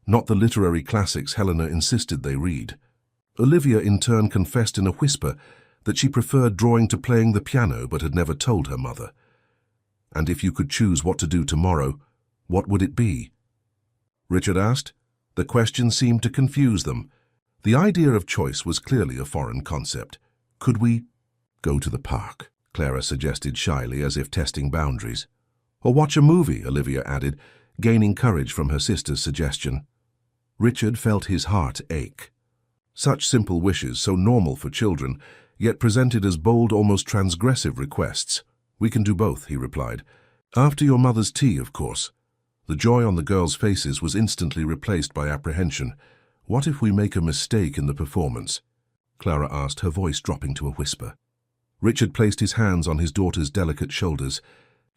not the literary classics Helena insisted they read. Olivia in turn confessed in a whisper that she preferred drawing to playing the piano but had never told her mother. And if you could choose what to do tomorrow, what would it be? Richard asked. The question seemed to confuse them. The idea of choice was clearly a foreign concept. Could we go to the park? Clara suggested shyly, as if testing boundaries. Or watch a movie, Olivia added, gaining courage from her sister's suggestion. Richard felt his heart ache. Such simple wishes, so normal for children, yet presented as bold, almost transgressive requests. We can do both, he replied. After your mother's tea, of course. The joy on the girls' faces was instantly replaced by apprehension. What if we make a mistake in the performance? Clara asked, her voice dropping to a whisper. Richard placed his hands on his daughter's delicate shoulders.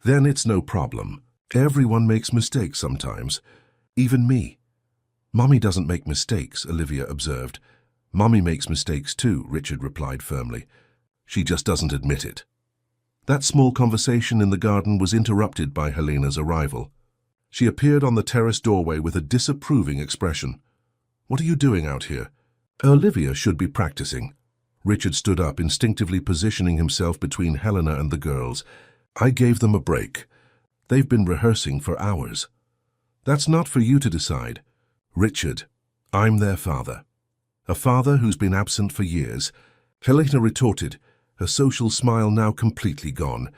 Then it's no problem. Everyone makes mistakes sometimes. Even me. Mommy doesn't make mistakes, Olivia observed. Mommy makes mistakes too, Richard replied firmly. She just doesn't admit it. That small conversation in the garden was interrupted by Helena's arrival. She appeared on the terrace doorway with a disapproving expression. What are you doing out here? Olivia should be practicing. Richard stood up, instinctively positioning himself between Helena and the girls. I gave them a break. They've been rehearsing for hours. That's not for you to decide. Richard, I'm their father. A father who's been absent for years. Helena retorted, her social smile now completely gone.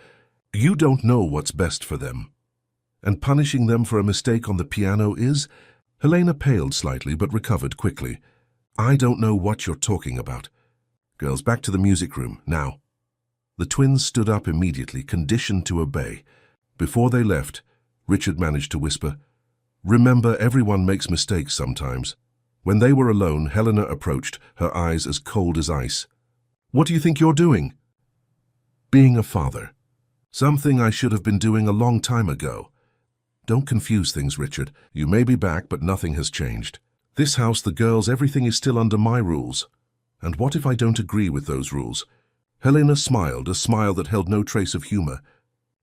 You don't know what's best for them. And punishing them for a mistake on the piano is? Helena paled slightly but recovered quickly. I don't know what you're talking about. Girls, back to the music room, now. The twins stood up immediately, conditioned to obey. Before they left, Richard managed to whisper, Remember, everyone makes mistakes sometimes. When they were alone, Helena approached, her eyes as cold as ice. What do you think you're doing? Being a father. Something I should have been doing a long time ago. Don't confuse things, Richard. You may be back, but nothing has changed. This house, the girls, everything is still under my rules. And what if I don't agree with those rules? Helena smiled, a smile that held no trace of humor.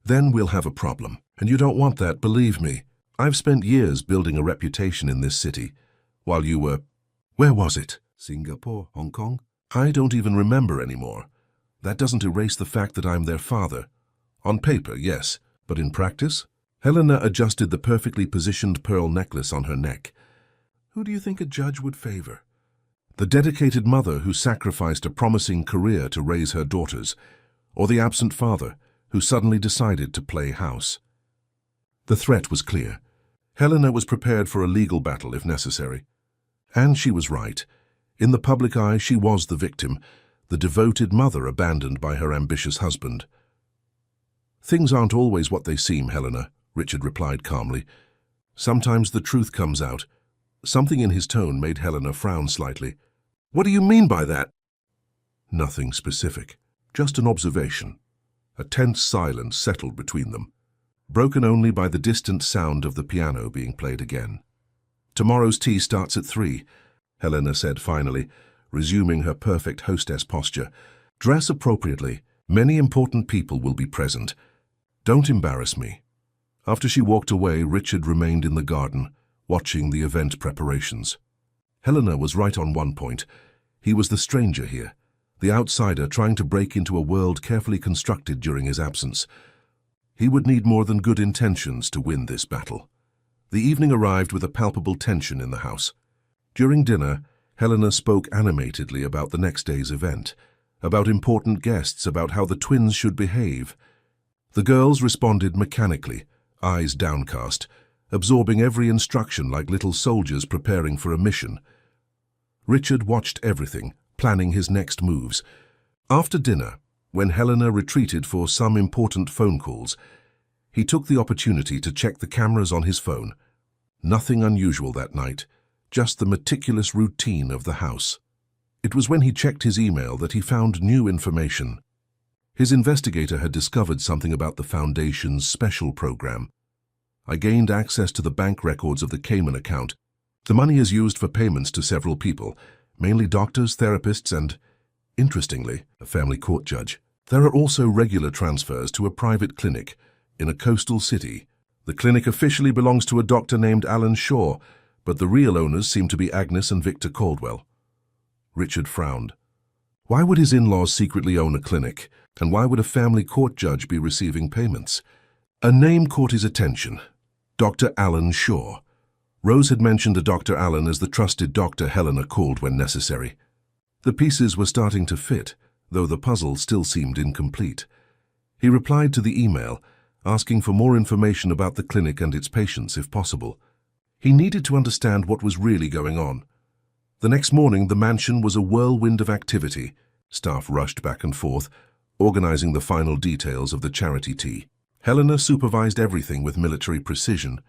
Then we'll have a problem. And you don't want that, believe me. I've spent years building a reputation in this city. While you were... Where was it? Singapore? Hong Kong? I don't even remember anymore. That doesn't erase the fact that I'm their father. On paper, yes. But in practice? Helena adjusted the perfectly positioned pearl necklace on her neck. Who do you think a judge would favor? The dedicated mother who sacrificed a promising career to raise her daughters, or the absent father who suddenly decided to play house? The threat was clear. Helena was prepared for a legal battle if necessary. And she was right. In the public eye, she was the victim, the devoted mother abandoned by her ambitious husband. Things aren't always what they seem, Helena, Richard replied calmly. Sometimes the truth comes out. Something in his tone made Helena frown slightly. What do you mean by that? Nothing specific, just an observation. A tense silence settled between them, broken only by the distant sound of the piano being played again. Tomorrow's tea starts at 3, Helena said finally, resuming her perfect hostess posture. Dress appropriately. Many important people will be present. Don't embarrass me. After she walked away, Richard remained in the garden, watching the event preparations. Helena was right on one point. He was the stranger here, the outsider trying to break into a world carefully constructed during his absence. He would need more than good intentions to win this battle. The evening arrived with a palpable tension in the house. During dinner, Helena spoke animatedly about the next day's event, about important guests, about how the twins should behave. The girls responded mechanically, eyes downcast, absorbing every instruction like little soldiers preparing for a mission. Richard watched everything, planning his next moves. After dinner, when Helena retreated for some important phone calls, he took the opportunity to check the cameras on his phone. Nothing unusual that night, just the meticulous routine of the house. It was when he checked his email that he found new information. His investigator had discovered something about the Foundation's special program. I gained access to the bank records of the Cayman account. The money is used for payments to several people, mainly doctors, therapists, and, interestingly, a family court judge. There are also regular transfers to a private clinic in a coastal city. The clinic officially belongs to a doctor named Alan Shaw, but the real owners seem to be Agnes and Victor Caldwell. Richard frowned. Why would his in-laws secretly own a clinic, and why would a family court judge be receiving payments? A name caught his attention. Dr. Alan Shaw. Rose had mentioned a Dr. Allen as the trusted doctor Helena called when necessary. The pieces were starting to fit, though the puzzle still seemed incomplete. He replied to the email, asking for more information about the clinic and its patients if possible. He needed to understand what was really going on. The next morning, the mansion was a whirlwind of activity. Staff rushed back and forth, organizing the final details of the charity tea. Helena supervised everything with military precision,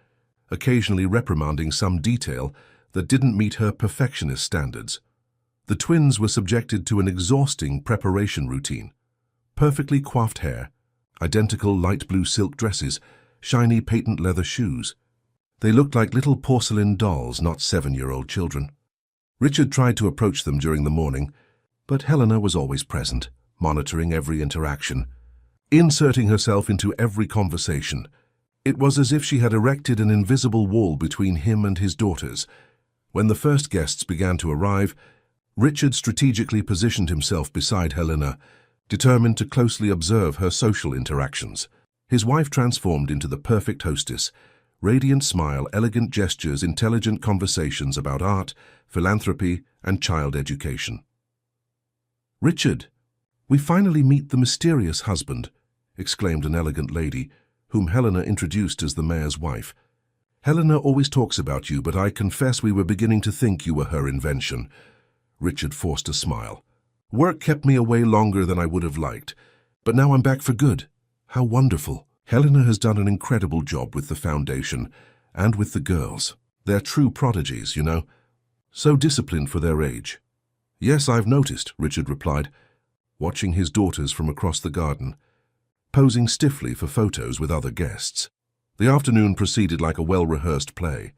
occasionally reprimanding some detail that didn't meet her perfectionist standards. The twins were subjected to an exhausting preparation routine. Perfectly coiffed hair, identical light blue silk dresses, shiny patent leather shoes. They looked like little porcelain dolls, not 7-year-old children. Richard tried to approach them during the morning, but Helena was always present, monitoring every interaction, inserting herself into every conversation. It was as if she had erected an invisible wall between him and his daughters. When the first guests began to arrive, Richard strategically positioned himself beside Helena, determined to closely observe her social interactions. His wife transformed into the perfect hostess, radiant smile, elegant gestures, intelligent conversations about art, philanthropy, and child education. "Richard, we finally meet the mysterious husband," exclaimed an elegant lady, whom Helena introduced as the mayor's wife. "Helena always talks about you, but I confess we were beginning to think you were her invention." Richard forced a smile. "Work kept me away longer than I would have liked, but now I'm back for good. How wonderful. Helena has done an incredible job with the foundation and with the girls. They're true prodigies, you know. So disciplined for their age." "Yes, I've noticed," Richard replied, watching his daughters from across the garden, posing stiffly for photos with other guests. The afternoon proceeded like a well-rehearsed play.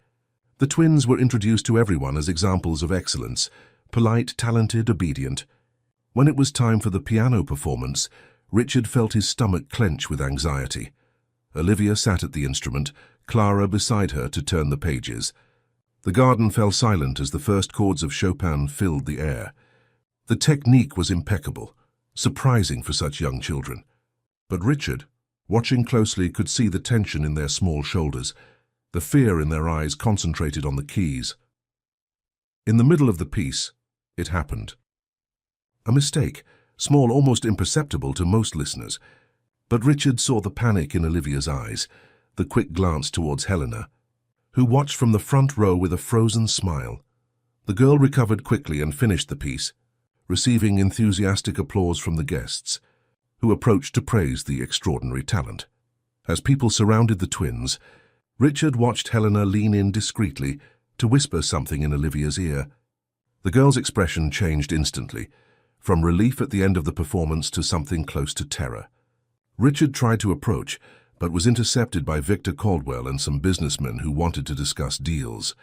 The twins were introduced to everyone as examples of excellence, polite, talented, obedient. When it was time for the piano performance, Richard felt his stomach clench with anxiety. Olivia sat at the instrument, Clara beside her to turn the pages. The garden fell silent as the first chords of Chopin filled the air. The technique was impeccable, surprising for such young children. But Richard, watching closely, could see the tension in their small shoulders, the fear in their eyes concentrated on the keys. In the middle of the piece, it happened. A mistake, small, almost imperceptible to most listeners. But Richard saw the panic in Olivia's eyes, the quick glance towards Helena, who watched from the front row with a frozen smile. The girl recovered quickly and finished the piece, receiving enthusiastic applause from the guests, who approached to praise the extraordinary talent. As people surrounded the twins, Richard watched Helena lean in discreetly to whisper something in Olivia's ear. The girl's expression changed instantly, from relief at the end of the performance to something close to terror. Richard tried to approach, but was intercepted by Victor Caldwell and some businessmen who wanted to discuss deals.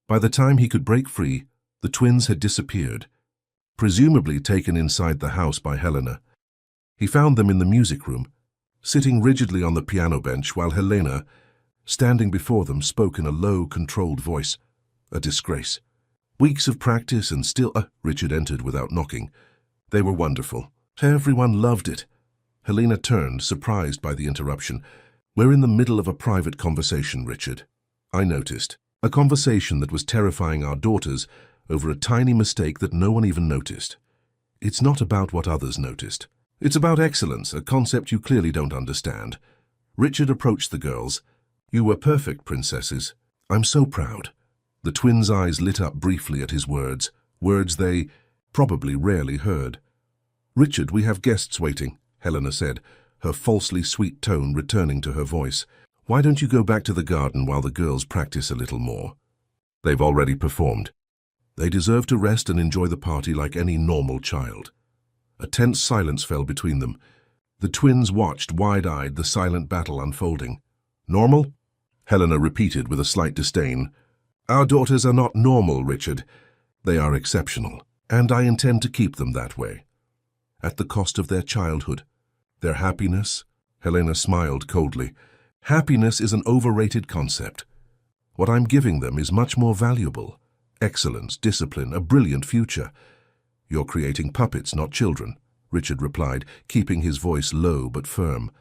By the time he could break free, the twins had disappeared, presumably taken inside the house by Helena. He found them in the music room, sitting rigidly on the piano bench while Helena, standing before them, spoke in a low, controlled voice. A disgrace. Weeks of practice and still... Richard entered without knocking. They were wonderful. Everyone loved it. Helena turned, surprised by the interruption. "We're in the middle of a private conversation, Richard." I noticed. A conversation that was terrifying our daughters over a tiny mistake that no one even noticed. It's not about what others noticed. It's about excellence, a concept you clearly don't understand. Richard approached the girls. You were perfect, princesses. I'm so proud. The twins' eyes lit up briefly at his words they probably rarely heard. Richard, we have guests waiting, Helena said, her falsely sweet tone returning to her voice. Why don't you go back to the garden while the girls practice a little more? They've already performed. They deserve to rest and enjoy the party like any normal child. A tense silence fell between them. The twins watched wide-eyed the silent battle unfolding. Normal? Helena repeated with a slight disdain. Our daughters are not normal, Richard. They are exceptional, and I intend to keep them that way. At the cost of their childhood. Their happiness? Helena smiled coldly. Happiness is an overrated concept. What I'm giving them is much more valuable. Excellence, discipline, a brilliant future. You're creating puppets, not children, Richard replied, keeping his voice low but firm.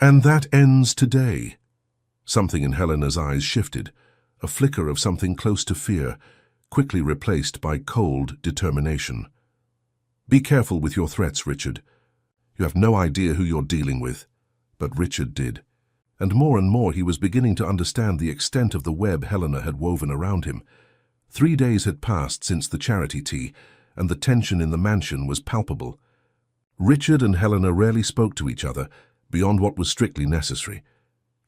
And that ends today. Something in Helena's eyes shifted, a flicker of something close to fear, quickly replaced by cold determination. Be careful with your threats, Richard. You have no idea who you're dealing with. But Richard did. And more he was beginning to understand the extent of the web Helena had woven around him. 3 days had passed since the charity tea, and the tension in the mansion was palpable. Richard and Helena rarely spoke to each other, beyond what was strictly necessary,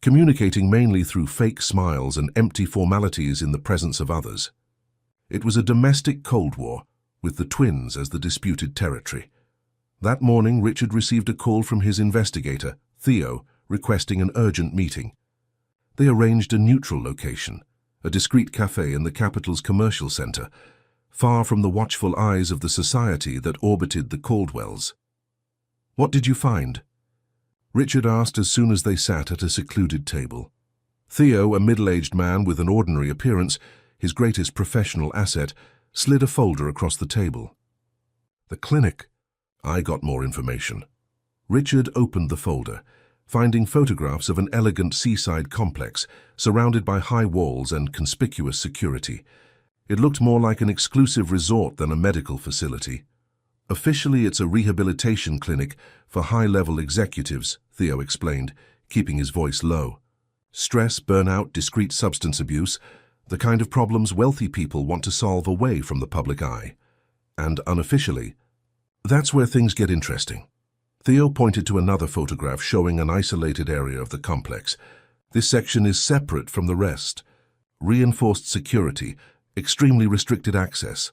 communicating mainly through fake smiles and empty formalities in the presence of others. It was a domestic Cold War, with the twins as the disputed territory. That morning, Richard received a call from his investigator, Theo, requesting an urgent meeting. They arranged a neutral location, a discreet cafe in the capital's commercial center, far from the watchful eyes of the society that orbited the Caldwells. What did you find? Richard asked as soon as they sat at a secluded table. Theo, a middle-aged man with an ordinary appearance, his greatest professional asset, slid a folder across the table. The clinic. I got more information. Richard opened the folder, finding photographs of an elegant seaside complex surrounded by high walls and conspicuous security. It looked more like an exclusive resort than a medical facility. Officially, it's a rehabilitation clinic for high-level executives, Theo explained, keeping his voice low. Stress, burnout, discrete substance abuse, the kind of problems wealthy people want to solve away from the public eye. And unofficially, that's where things get interesting. Theo pointed to another photograph showing an isolated area of the complex. This section is separate from the rest. Reinforced security, extremely restricted access.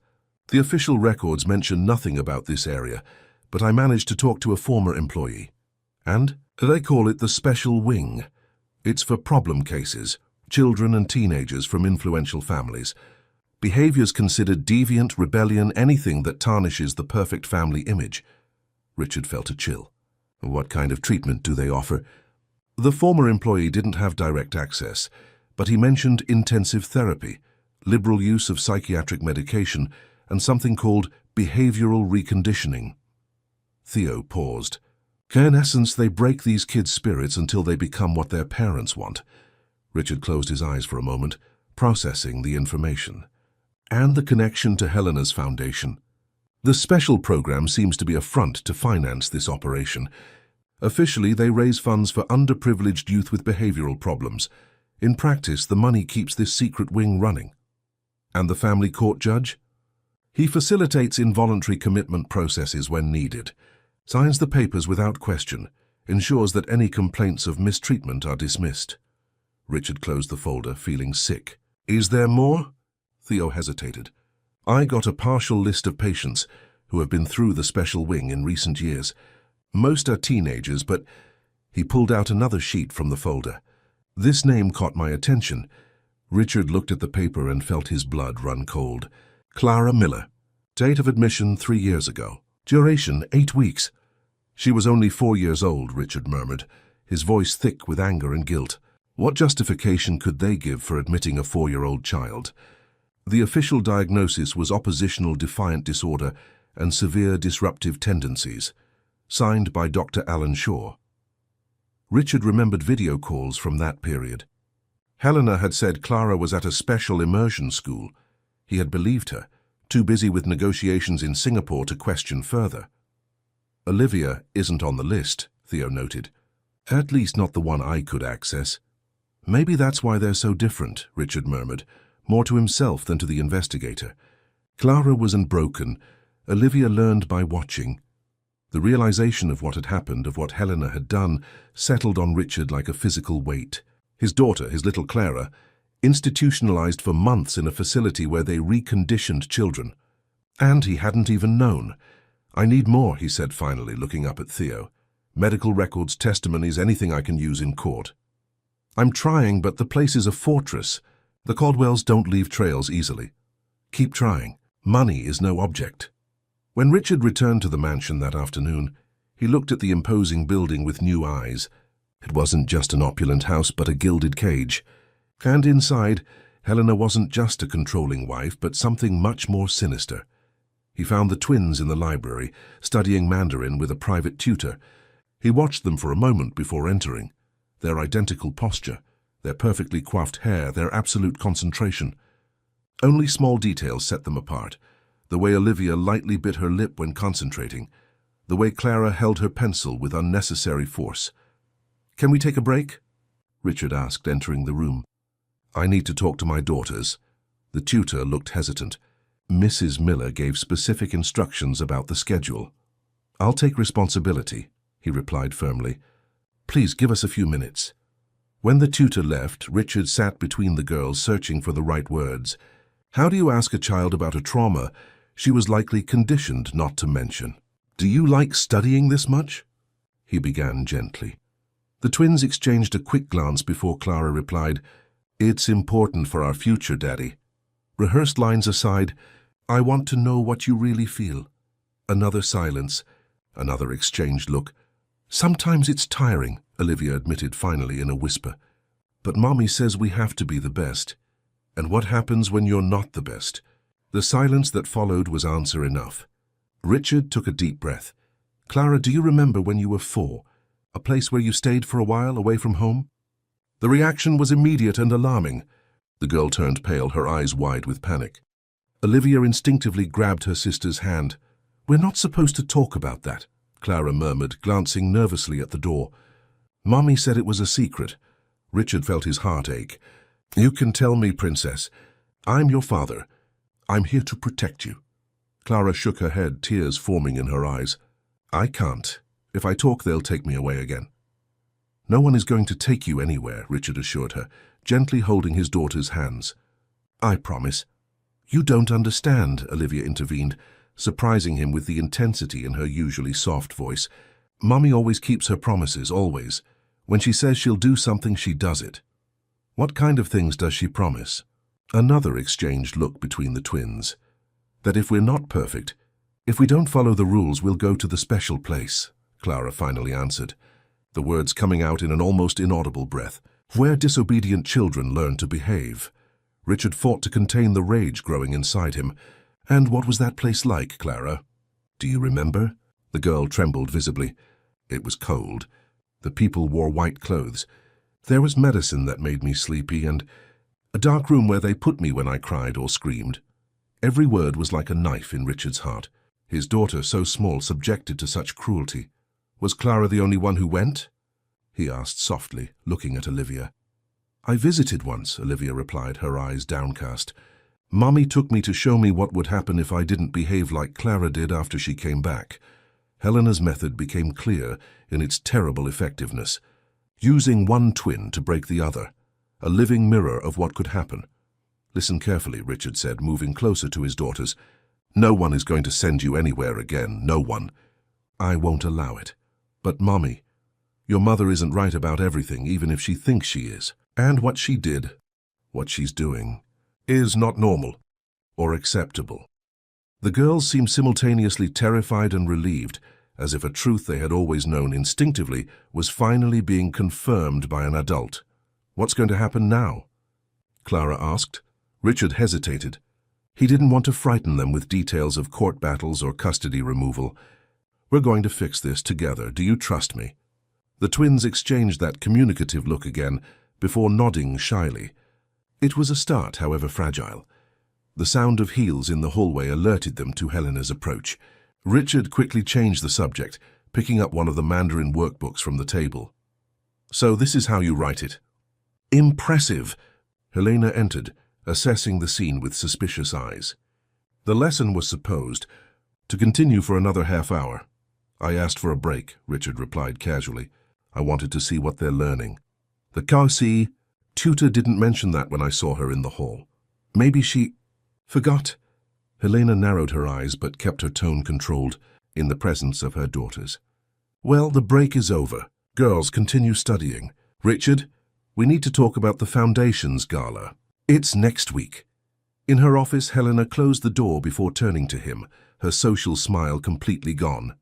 The official records mention nothing about this area, but I managed to talk to a former employee. And they call it the Special Wing. It's for problem cases, children and teenagers from influential families. Behaviors considered deviant, rebellion, anything that tarnishes the perfect family image. Richard felt a chill. What kind of treatment do they offer? The former employee didn't have direct access, but he mentioned intensive therapy, liberal use of psychiatric medication, and something called behavioral reconditioning. Theo paused. In essence, they break these kids' spirits until they become what their parents want. Richard closed his eyes for a moment, processing the information. And the connection to Helena's foundation. The special program seems to be a front to finance this operation. Officially, they raise funds for underprivileged youth with behavioral problems. In practice, the money keeps this secret wing running. And the family court judge? He facilitates involuntary commitment processes when needed, signs the papers without question, ensures that any complaints of mistreatment are dismissed. Richard closed the folder, feeling sick. Is there more? Theo hesitated. I got a partial list of patients who have been through the special wing in recent years. Most are teenagers, but he pulled out another sheet from the folder. This name caught my attention. Richard looked at the paper and felt his blood run cold. Clara Miller. Date of admission 3 years ago. Duration 8 weeks. She was only 4 years old, Richard murmured, his voice thick with anger and guilt. What justification could they give for admitting a 4-year-old child? The official diagnosis was oppositional defiant disorder and severe disruptive tendencies, signed by Dr. Alan Shaw. Richard remembered video calls from that period. Helena had said Clara was at a special immersion school. He had believed her, too busy with negotiations in Singapore to question further. Olivia isn't on the list, Theo noted. At least not the one I could access. Maybe that's why they're so different, Richard murmured, more to himself than to the investigator. Clara wasn't broken. Olivia learned by watching. The realization of what had happened, of what Helena had done, settled on Richard like a physical weight. His daughter, his little Clara, institutionalized for months in a facility where they reconditioned children. And he hadn't even known. I need more, he said finally, looking up at Theo. Medical records, testimonies, anything I can use in court. I'm trying, but the place is a fortress. The Caldwells don't leave trails easily. Keep trying. Money is no object. When Richard returned to the mansion that afternoon, he looked at the imposing building with new eyes. It wasn't just an opulent house, but a gilded cage. And inside, Helena wasn't just a controlling wife, but something much more sinister. He found the twins in the library, studying Mandarin with a private tutor. He watched them for a moment before entering. Their identical posture, their perfectly coiffed hair, their absolute concentration. Only small details set them apart. The way Olivia lightly bit her lip when concentrating. The way Clara held her pencil with unnecessary force. "Can we take a break?" Richard asked, entering the room. "I need to talk to my daughters." The tutor looked hesitant. Mrs. Miller gave specific instructions about the schedule. "I'll take responsibility," he replied firmly. "Please give us a few minutes." When the tutor left, Richard sat between the girls, searching for the right words. How do you ask a child about a trauma she was likely conditioned not to mention? "Do you like studying this much?" he began gently. The twins exchanged a quick glance before Clara replied, "It's important for our future, Daddy." Rehearsed lines aside, "I want to know what you really feel." Another silence, another exchanged look. "Sometimes it's tiring," Olivia admitted finally in a whisper. "But Mommy says we have to be the best." "And what happens when you're not the best?" The silence that followed was answer enough. Richard took a deep breath. "Clara, do you remember when you were 4? A place where you stayed for a while, away from home?" The reaction was immediate and alarming. The girl turned pale, her eyes wide with panic. Olivia instinctively grabbed her sister's hand. "We're not supposed to talk about that," Clara murmured, glancing nervously at the door. "Mommy said it was a secret." Richard felt his heart ache. "You can tell me, Princess. I'm your father. I'm here to protect you." Clara shook her head, tears forming in her eyes. "I can't. If I talk, they'll take me away again." "No one is going to take you anywhere," Richard assured her, gently holding his daughter's hands. "I promise." "You don't understand," Olivia intervened, surprising him with the intensity in her usually soft voice. "Mommy always keeps her promises, always. When she says she'll do something, she does it." "What kind of things does she promise?" Another exchanged look between the twins. "That if we're not perfect, if we don't follow the rules, we'll go to the special place," Clara finally answered, the words coming out in an almost inaudible breath. "Where disobedient children learn to behave." Richard fought to contain the rage growing inside him. "And what was that place like, Clara?" "Do you remember?" The girl trembled visibly. "It was cold. The people wore white clothes. There was medicine that made me sleepy, and a dark room where they put me when I cried or screamed." Every word was like a knife in Richard's heart. His daughter, so small, subjected to such cruelty. "Was Clara the only one who went?" he asked softly, looking at Olivia. "I visited once," Olivia replied, her eyes downcast. "Mommy took me to show me what would happen if I didn't behave like Clara did after she came back." Helena's method became clear in its terrible effectiveness. Using one twin to break the other. A living mirror of what could happen. "Listen carefully," Richard said, moving closer to his daughters. "No one is going to send you anywhere again, no one. I won't allow it. But, Mommy, your mother isn't right about everything, even if she thinks she is. And what she did, what she's doing, is not normal or acceptable." The girls seemed simultaneously terrified and relieved, as if a truth they had always known instinctively was finally being confirmed by an adult. "What's going to happen now?" Clara asked. Richard hesitated. He didn't want to frighten them with details of court battles or custody removal. "We're going to fix this together. Do you trust me?" The twins exchanged that communicative look again, before nodding shyly. It was a start, however fragile. The sound of heels in the hallway alerted them to Helena's approach. Richard quickly changed the subject. picking up one of the Mandarin workbooks from the table. "So this is how you write it." "Impressive." Helena entered, assessing the scene with suspicious eyes. "The lesson was supposed to continue for another half hour." "I asked for a break," Richard replied casually. "I wanted to see what they're learning." "The Kausi tutor didn't mention that when I saw her in the hall. Maybe she forgot." Helena narrowed her eyes but kept her tone controlled in the presence of her daughters. "Well, the break is over. Girls, continue studying. Richard, we need to talk about the Foundation's gala. It's next week." In her office, Helena closed the door before turning to him, her social smile completely gone.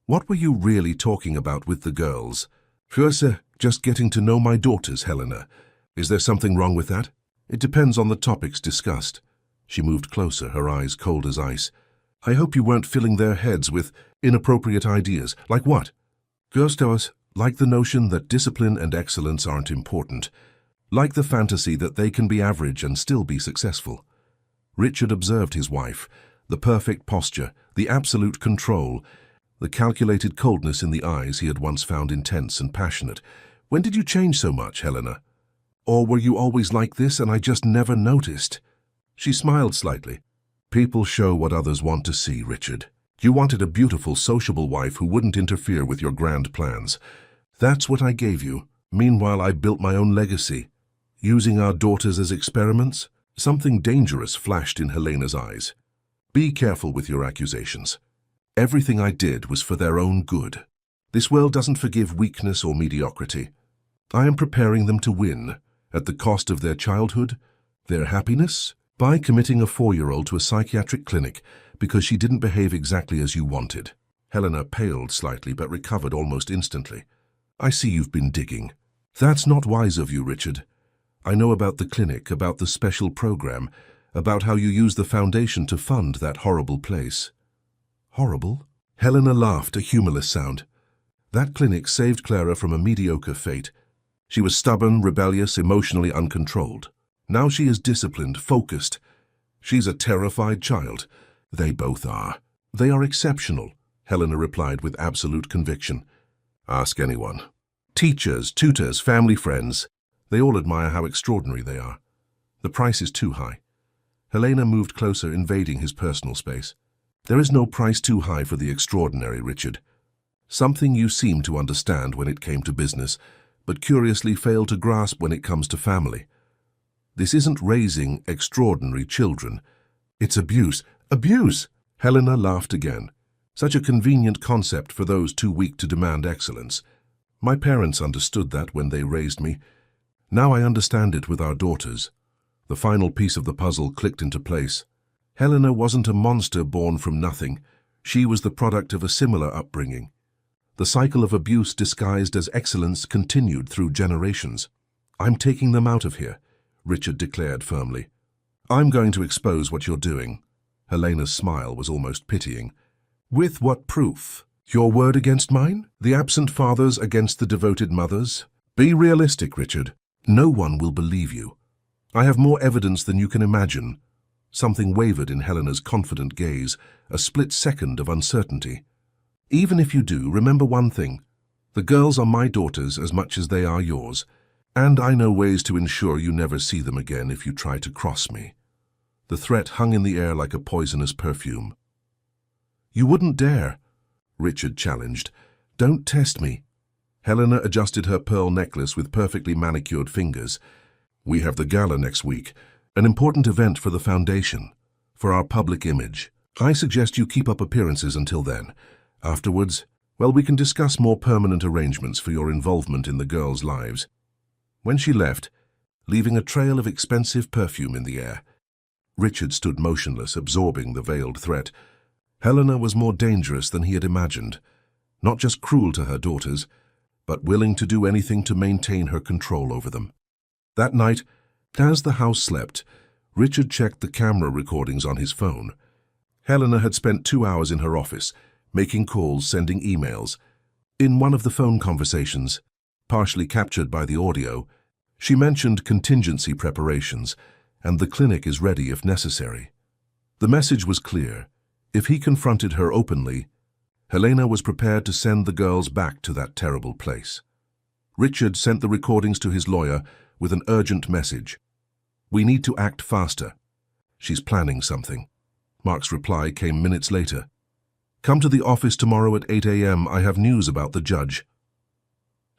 "What were you really talking about with the girls?" "First, just getting to know my daughters, Helena. Is there something wrong with that?" "It depends on the topics discussed." She moved closer, her eyes cold as ice. "I hope you weren't filling their heads with inappropriate ideas." "Like what?" "Girls like the notion that discipline and excellence aren't important. Like the fantasy that they can be average and still be successful." Richard observed his wife, the perfect posture, the absolute control, the calculated coldness in the eyes he had once found intense and passionate. "When did you change so much, Helena? Or were you always like this and I just never noticed?" She smiled slightly. "People show what others want to see, Richard. You wanted a beautiful, sociable wife who wouldn't interfere with your grand plans. That's what I gave you. Meanwhile, I built my own legacy. Using our daughters as experiments?" Something dangerous flashed in Helena's eyes. "Be careful with your accusations. Everything I did was for their own good. This world doesn't forgive weakness or mediocrity. I am preparing them to win, at the cost of their childhood, their happiness, by committing a 4-year-old to a psychiatric clinic because she didn't behave exactly as you wanted." Helena paled slightly but recovered almost instantly. "I see you've been digging. That's not wise of you, Richard. I know about the clinic, about the special program, about how you used the foundation to fund that horrible place." "Horrible?" Helena laughed, a humorless sound. "That clinic saved Clara from a mediocre fate. She was stubborn, rebellious, emotionally uncontrolled. Now she is disciplined, focused. She's a terrified child. They both are." "They are exceptional," Helena replied with absolute conviction. "Ask anyone. Teachers, tutors, family friends. They all admire how extraordinary they are. The price is too high." Helena moved closer, invading his personal space. "There is no price too high for the extraordinary, Richard. Something you seem to understand when it came to business, but curiously failed to grasp when it comes to family. This isn't raising extraordinary children. It's abuse." "Abuse?" Helena laughed again. "Such a convenient concept for those too weak to demand excellence. My parents understood that when they raised me. Now I understand it with our daughters." The final piece of the puzzle clicked into place. Helena wasn't a monster born from nothing. She was the product of a similar upbringing. The cycle of abuse disguised as excellence continued through generations. "I'm taking them out of here," Richard declared firmly. "I'm going to expose what you're doing." Helena's smile was almost pitying. "With what proof? Your word against mine? The absent fathers against the devoted mothers? Be realistic, Richard. No one will believe you. I have more evidence than you can imagine." Something wavered in Helena's confident gaze, a split second of uncertainty. "Even if you do, remember one thing. The girls are my daughters as much as they are yours, and I know ways to ensure you never see them again if you try to cross me." The threat hung in the air like a poisonous perfume. "You wouldn't dare," Richard challenged. "Don't test me." Helena adjusted her pearl necklace with perfectly manicured fingers. "We have the gala next week, an important event for the foundation, for our public image. I suggest you keep up appearances until then. Afterwards, well, we can discuss more permanent arrangements for your involvement in the girls' lives." When she left, leaving a trail of expensive perfume in the air, Richard stood motionless, absorbing the veiled threat. Helena was more dangerous than he had imagined, not just cruel to her daughters, but willing to do anything to maintain her control over them. That night, as the house slept, Richard checked the camera recordings on his phone. Helena had spent 2 hours in her office, making calls, sending emails. In one of the phone conversations, partially captured by the audio, she mentioned contingency preparations, and the clinic is ready if necessary. The message was clear. If he confronted her openly, Helena was prepared to send the girls back to that terrible place. Richard sent the recordings to his lawyer with an urgent message. "We need to act faster. She's planning something." Mark's reply came minutes later. "Come to the office tomorrow at 8 a.m. I have news about the judge."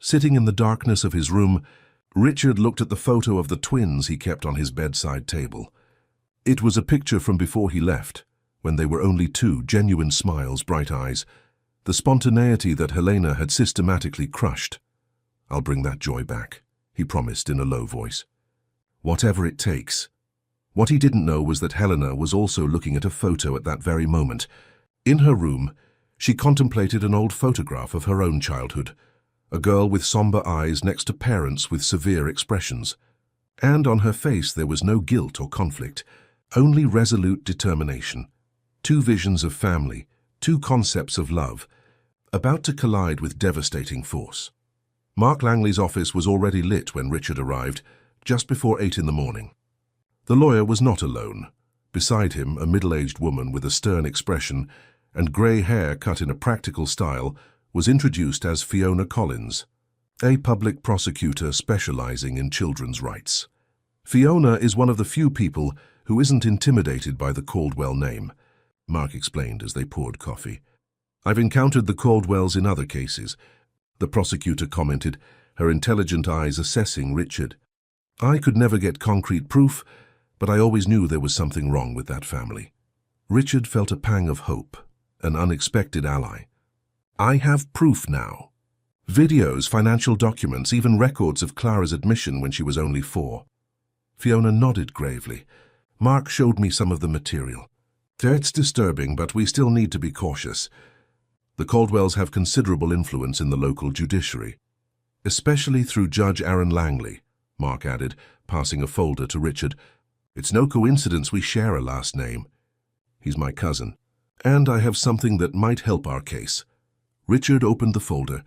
Sitting in the darkness of his room, Richard looked at the photo of the twins he kept on his bedside table. It was a picture from before he left, when they were only two, genuine smiles, bright eyes, the spontaneity that Helena had systematically crushed. "I'll bring that joy back," he promised in a low voice. "Whatever it takes." What he didn't know was that Helena was also looking at a photo at that very moment. In her room, she contemplated an old photograph of her own childhood, a girl with somber eyes next to parents with severe expressions. And on her face there was no guilt or conflict, only resolute determination. Two visions of family, two concepts of love, about to collide with devastating force. Mark Langley's office was already lit when Richard arrived, just before 8 in the morning. The lawyer was not alone. Beside him, a middle-aged woman with a stern expression and grey hair cut in a practical style was introduced as Fiona Collins, a public prosecutor specializing in children's rights. Fiona is one of the few people who isn't intimidated by the Caldwell name, Mark explained as they poured coffee. "I've encountered the Caldwells in other cases," the prosecutor commented, her intelligent eyes assessing Richard. "I could never get concrete proof, but I always knew there was something wrong with that family." Richard felt a pang of hope, an unexpected ally. "I have proof now. Videos, financial documents, even records of Clara's admission when she was only 4. Fiona nodded gravely. "Mark showed me some of the material. It's disturbing, but we still need to be cautious. The Caldwells have considerable influence in the local judiciary, especially through Judge Aaron Langley," Mark added, passing a folder to Richard. "It's no coincidence we share a last name. He's my cousin. And I have something that might help our case." Richard opened the folder,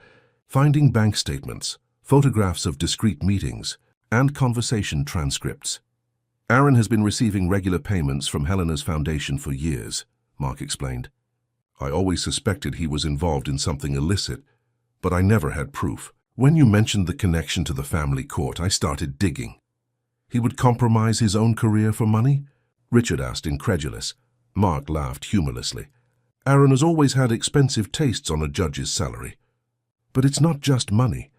finding bank statements, photographs of discrete meetings, and conversation transcripts. "Aaron has been receiving regular payments from Helena's foundation for years," Mark explained. "I always suspected he was involved in something illicit, but I never had proof. When you mentioned the connection to the family court, I started digging." "He would compromise his own career for money?" Richard asked, incredulous. Mark laughed humorlessly. "Aaron has always had expensive tastes on a judge's salary. But it's not just money.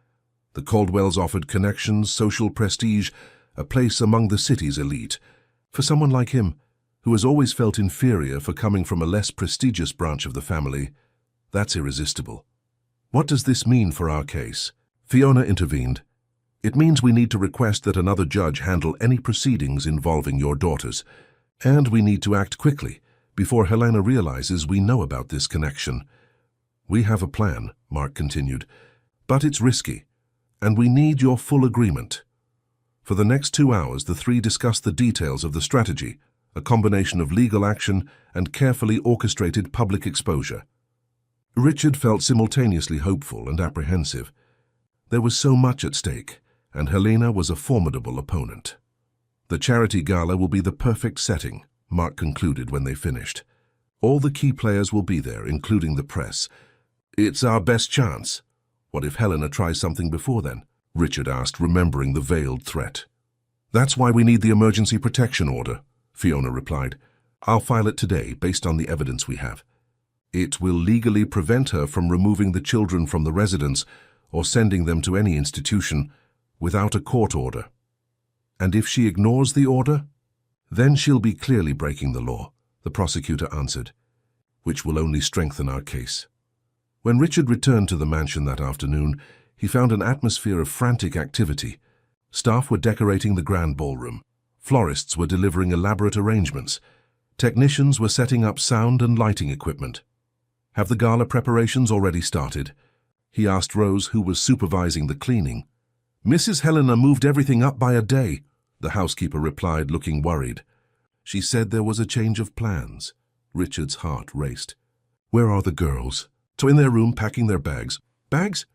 The Caldwells offered connections, social prestige, a place among the city's elite. For someone like him, who has always felt inferior for coming from a less prestigious branch of the family, that's irresistible." "What does this mean for our case?" Fiona intervened. "It means we need to request that another judge handle any proceedings involving your daughters. And we need to act quickly, before Helena realizes we know about this connection." "We have a plan," Mark continued, "but it's risky, and we need your full agreement." For the next 2 hours, the three discussed the details of the strategy, a combination of legal action and carefully orchestrated public exposure. Richard felt simultaneously hopeful and apprehensive. There was so much at stake, and Helena was a formidable opponent. "The charity gala will be the perfect setting," Mark concluded when they finished. "All the key players will be there, including the press. It's our best chance." "What if Helena tries something before then?" Richard asked, remembering the veiled threat. "That's why we need the emergency protection order," Fiona replied. "I'll file it today based on the evidence we have. It will legally prevent her from removing the children from the residence or sending them to any institution without a court order. And if she ignores the order, then she'll be clearly breaking the law," the prosecutor answered, "which will only strengthen our case." When Richard returned to the mansion that afternoon, he found an atmosphere of frantic activity. Staff were decorating the grand ballroom. Florists were delivering elaborate arrangements. Technicians were setting up sound and lighting equipment. "Have the gala preparations already started?" he asked Rose, who was supervising the cleaning. "Mrs. Helena moved everything up by a day," the housekeeper replied, looking worried. "She said there was a change of plans." Richard's heart raced. "Where are the girls?" "In their room, packing their bags." "Bags?"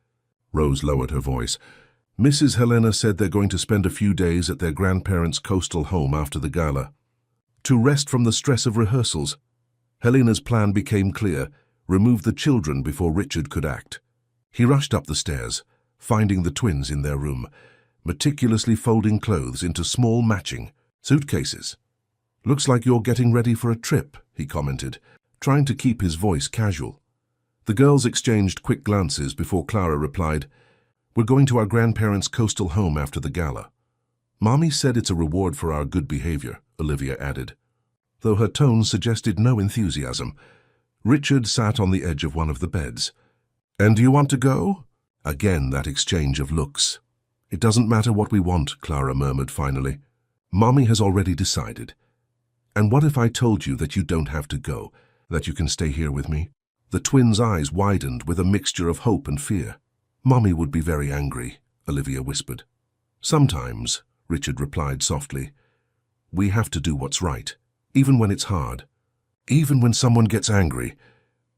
Rose lowered her voice. "Mrs. Helena said they're going to spend a few days at their grandparents' coastal home after the gala, to rest from the stress of rehearsals." Helena's plan became clear. removed the children before Richard could act. He rushed up the stairs, finding the twins in their room, meticulously folding clothes into small matching suitcases. "Looks like you're getting ready for a trip," he commented, trying to keep his voice casual. The girls exchanged quick glances before Clara replied, "We're going to our grandparents' coastal home after the gala." "Mommy said it's a reward for our good behavior," Olivia added, though her tone suggested no enthusiasm. Richard sat on the edge of one of the beds. "And do you want to go?" Again that exchange of looks. "It doesn't matter what we want," Clara murmured finally. "Mommy has already decided. And what if I told you that you don't have to go, that you can stay here with me?" The twins' eyes widened with a mixture of hope and fear. "Mommy would be very angry," Olivia whispered. "Sometimes," Richard replied softly, "we have to do what's right, even when it's hard. Even when someone gets angry."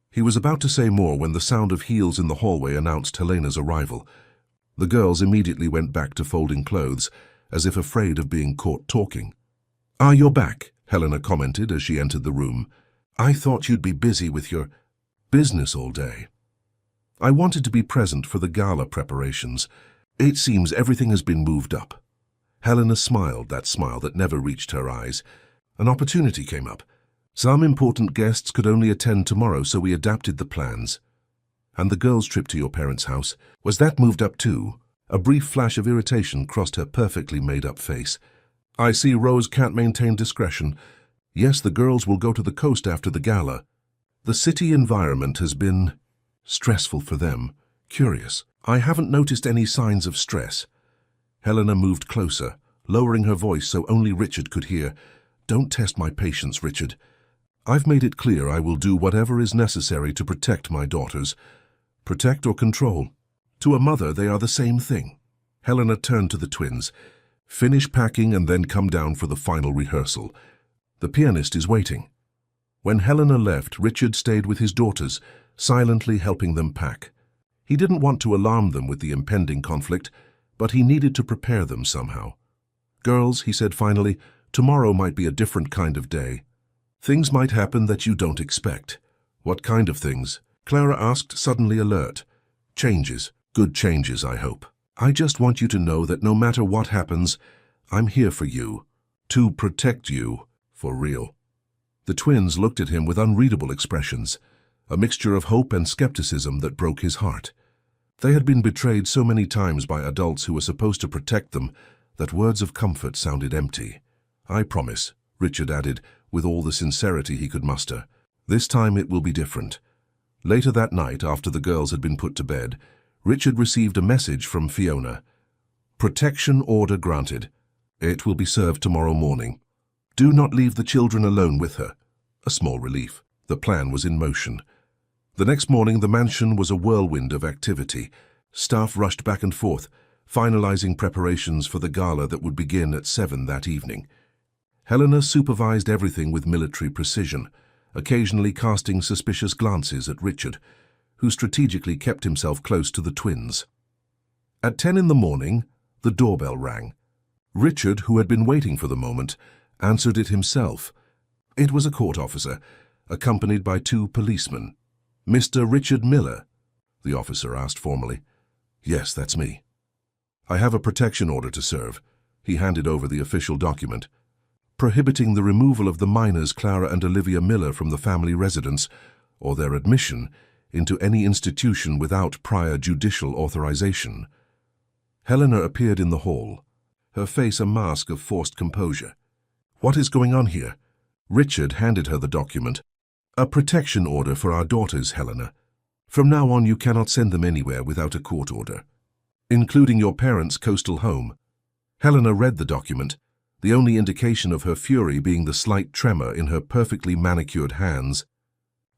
He was about to say more when the sound of heels in the hallway announced Helena's arrival. The girls immediately went back to folding clothes, as if afraid of being caught talking. "Ah, you're back," Helena commented as she entered the room. "I thought you'd be busy with your business all day." "I wanted to be present for the gala preparations. It seems everything has been moved up." Helena smiled, that smile that never reached her eyes. "An opportunity came up. Some important guests could only attend tomorrow, so we adapted the plans." "And the girls' trip to your parents' house, was that moved up too?" A brief flash of irritation crossed her perfectly made-up face. "I see Rose can't maintain discretion. Yes, the girls will go to the coast after the gala. The city environment has been stressful for them. Curious. I haven't noticed any signs of stress." Helena moved closer, lowering her voice so only Richard could hear. "Don't test my patience, Richard. I've made it clear I will do whatever is necessary to protect my daughters. Protect or control. To a mother, they are the same thing." Helena turned to the twins. "Finish packing and then come down for the final rehearsal. The pianist is waiting." When Helena left, Richard stayed with his daughters, silently helping them pack. He didn't want to alarm them with the impending conflict, but he needed to prepare them somehow. "Girls," he said finally, "tomorrow might be a different kind of day. Things might happen that you don't expect." "What kind of things?" Clara asked, suddenly alert. "Changes. Good changes, I hope. I just want you to know that no matter what happens, I'm here for you. To protect you, for real." The twins looked at him with unreadable expressions, a mixture of hope and skepticism that broke his heart. They had been betrayed so many times by adults who were supposed to protect them that words of comfort sounded empty. "I promise," Richard added, with all the sincerity he could muster. "This time it will be different." Later that night, after the girls had been put to bed, Richard received a message from Fiona. "Protection order granted. It will be served tomorrow morning. Do not leave the children alone with her." A small relief. The plan was in motion. The next morning, the mansion was a whirlwind of activity. Staff rushed back and forth, finalizing preparations for the gala that would begin at 7 that evening. Helena supervised everything with military precision, occasionally casting suspicious glances at Richard, who strategically kept himself close to the twins. At 10 in the morning, the doorbell rang. Richard, who had been waiting for the moment, answered it himself. It was a court officer, accompanied by 2 policemen. "Mr. Richard Miller?" the officer asked formally. "Yes, that's me." "I have a protection order to serve." He handed over the official document, prohibiting the removal of the minors Clara and Olivia Miller from the family residence or their admission into any institution without prior judicial authorization. Helena appeared in the hall, her face a mask of forced composure. "What is going on here?" Richard handed her the document. "A protection order for our daughters, Helena. From now on you cannot send them anywhere without a court order, including your parents' coastal home." Helena read the document, the only indication of her fury being the slight tremor in her perfectly manicured hands.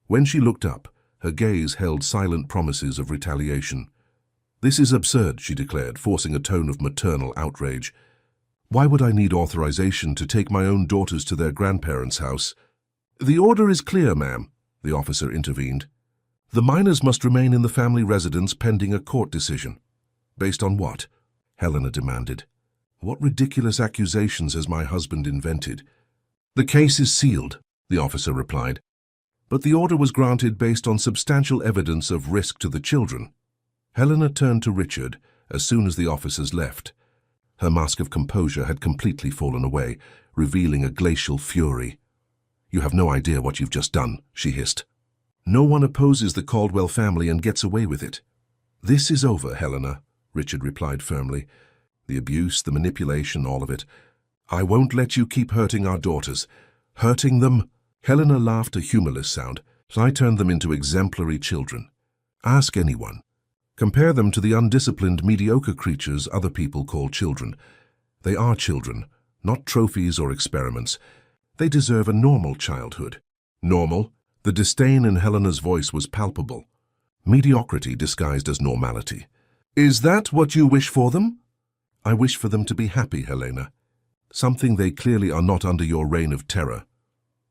When she looked up, her gaze held silent promises of retaliation. "This is absurd," she declared, forcing a tone of maternal outrage. "Why would I need authorization to take my own daughters to their grandparents' house?" "The order is clear, ma'am," the officer intervened. "The minors must remain in the family residence pending a court decision." "Based on what?" Helena demanded. "What ridiculous accusations has my husband invented?" "The case is sealed," the officer replied. but the order was granted based on substantial evidence of risk to the children. Helena turned to Richard as soon as the officers left. Her mask of composure had completely fallen away, revealing a glacial fury. "You have no idea what you've just done," she hissed. "No one opposes the Caldwell family and gets away with it." "This is over, Helena," Richard replied firmly. "The abuse, the manipulation, all of it. I won't let you keep hurting our daughters. Hurting them?" Helena laughed a humorless sound. "I turned them into exemplary children. Ask anyone. Compare them to the undisciplined, mediocre creatures other people call children. They are children, not trophies or experiments. They deserve a normal childhood." "Normal?" The disdain in Helena's voice was palpable. Mediocrity disguised as normality. "Is that what you wish for them?" "I wish for them to be happy, Helena. Something they clearly are not under your reign of terror."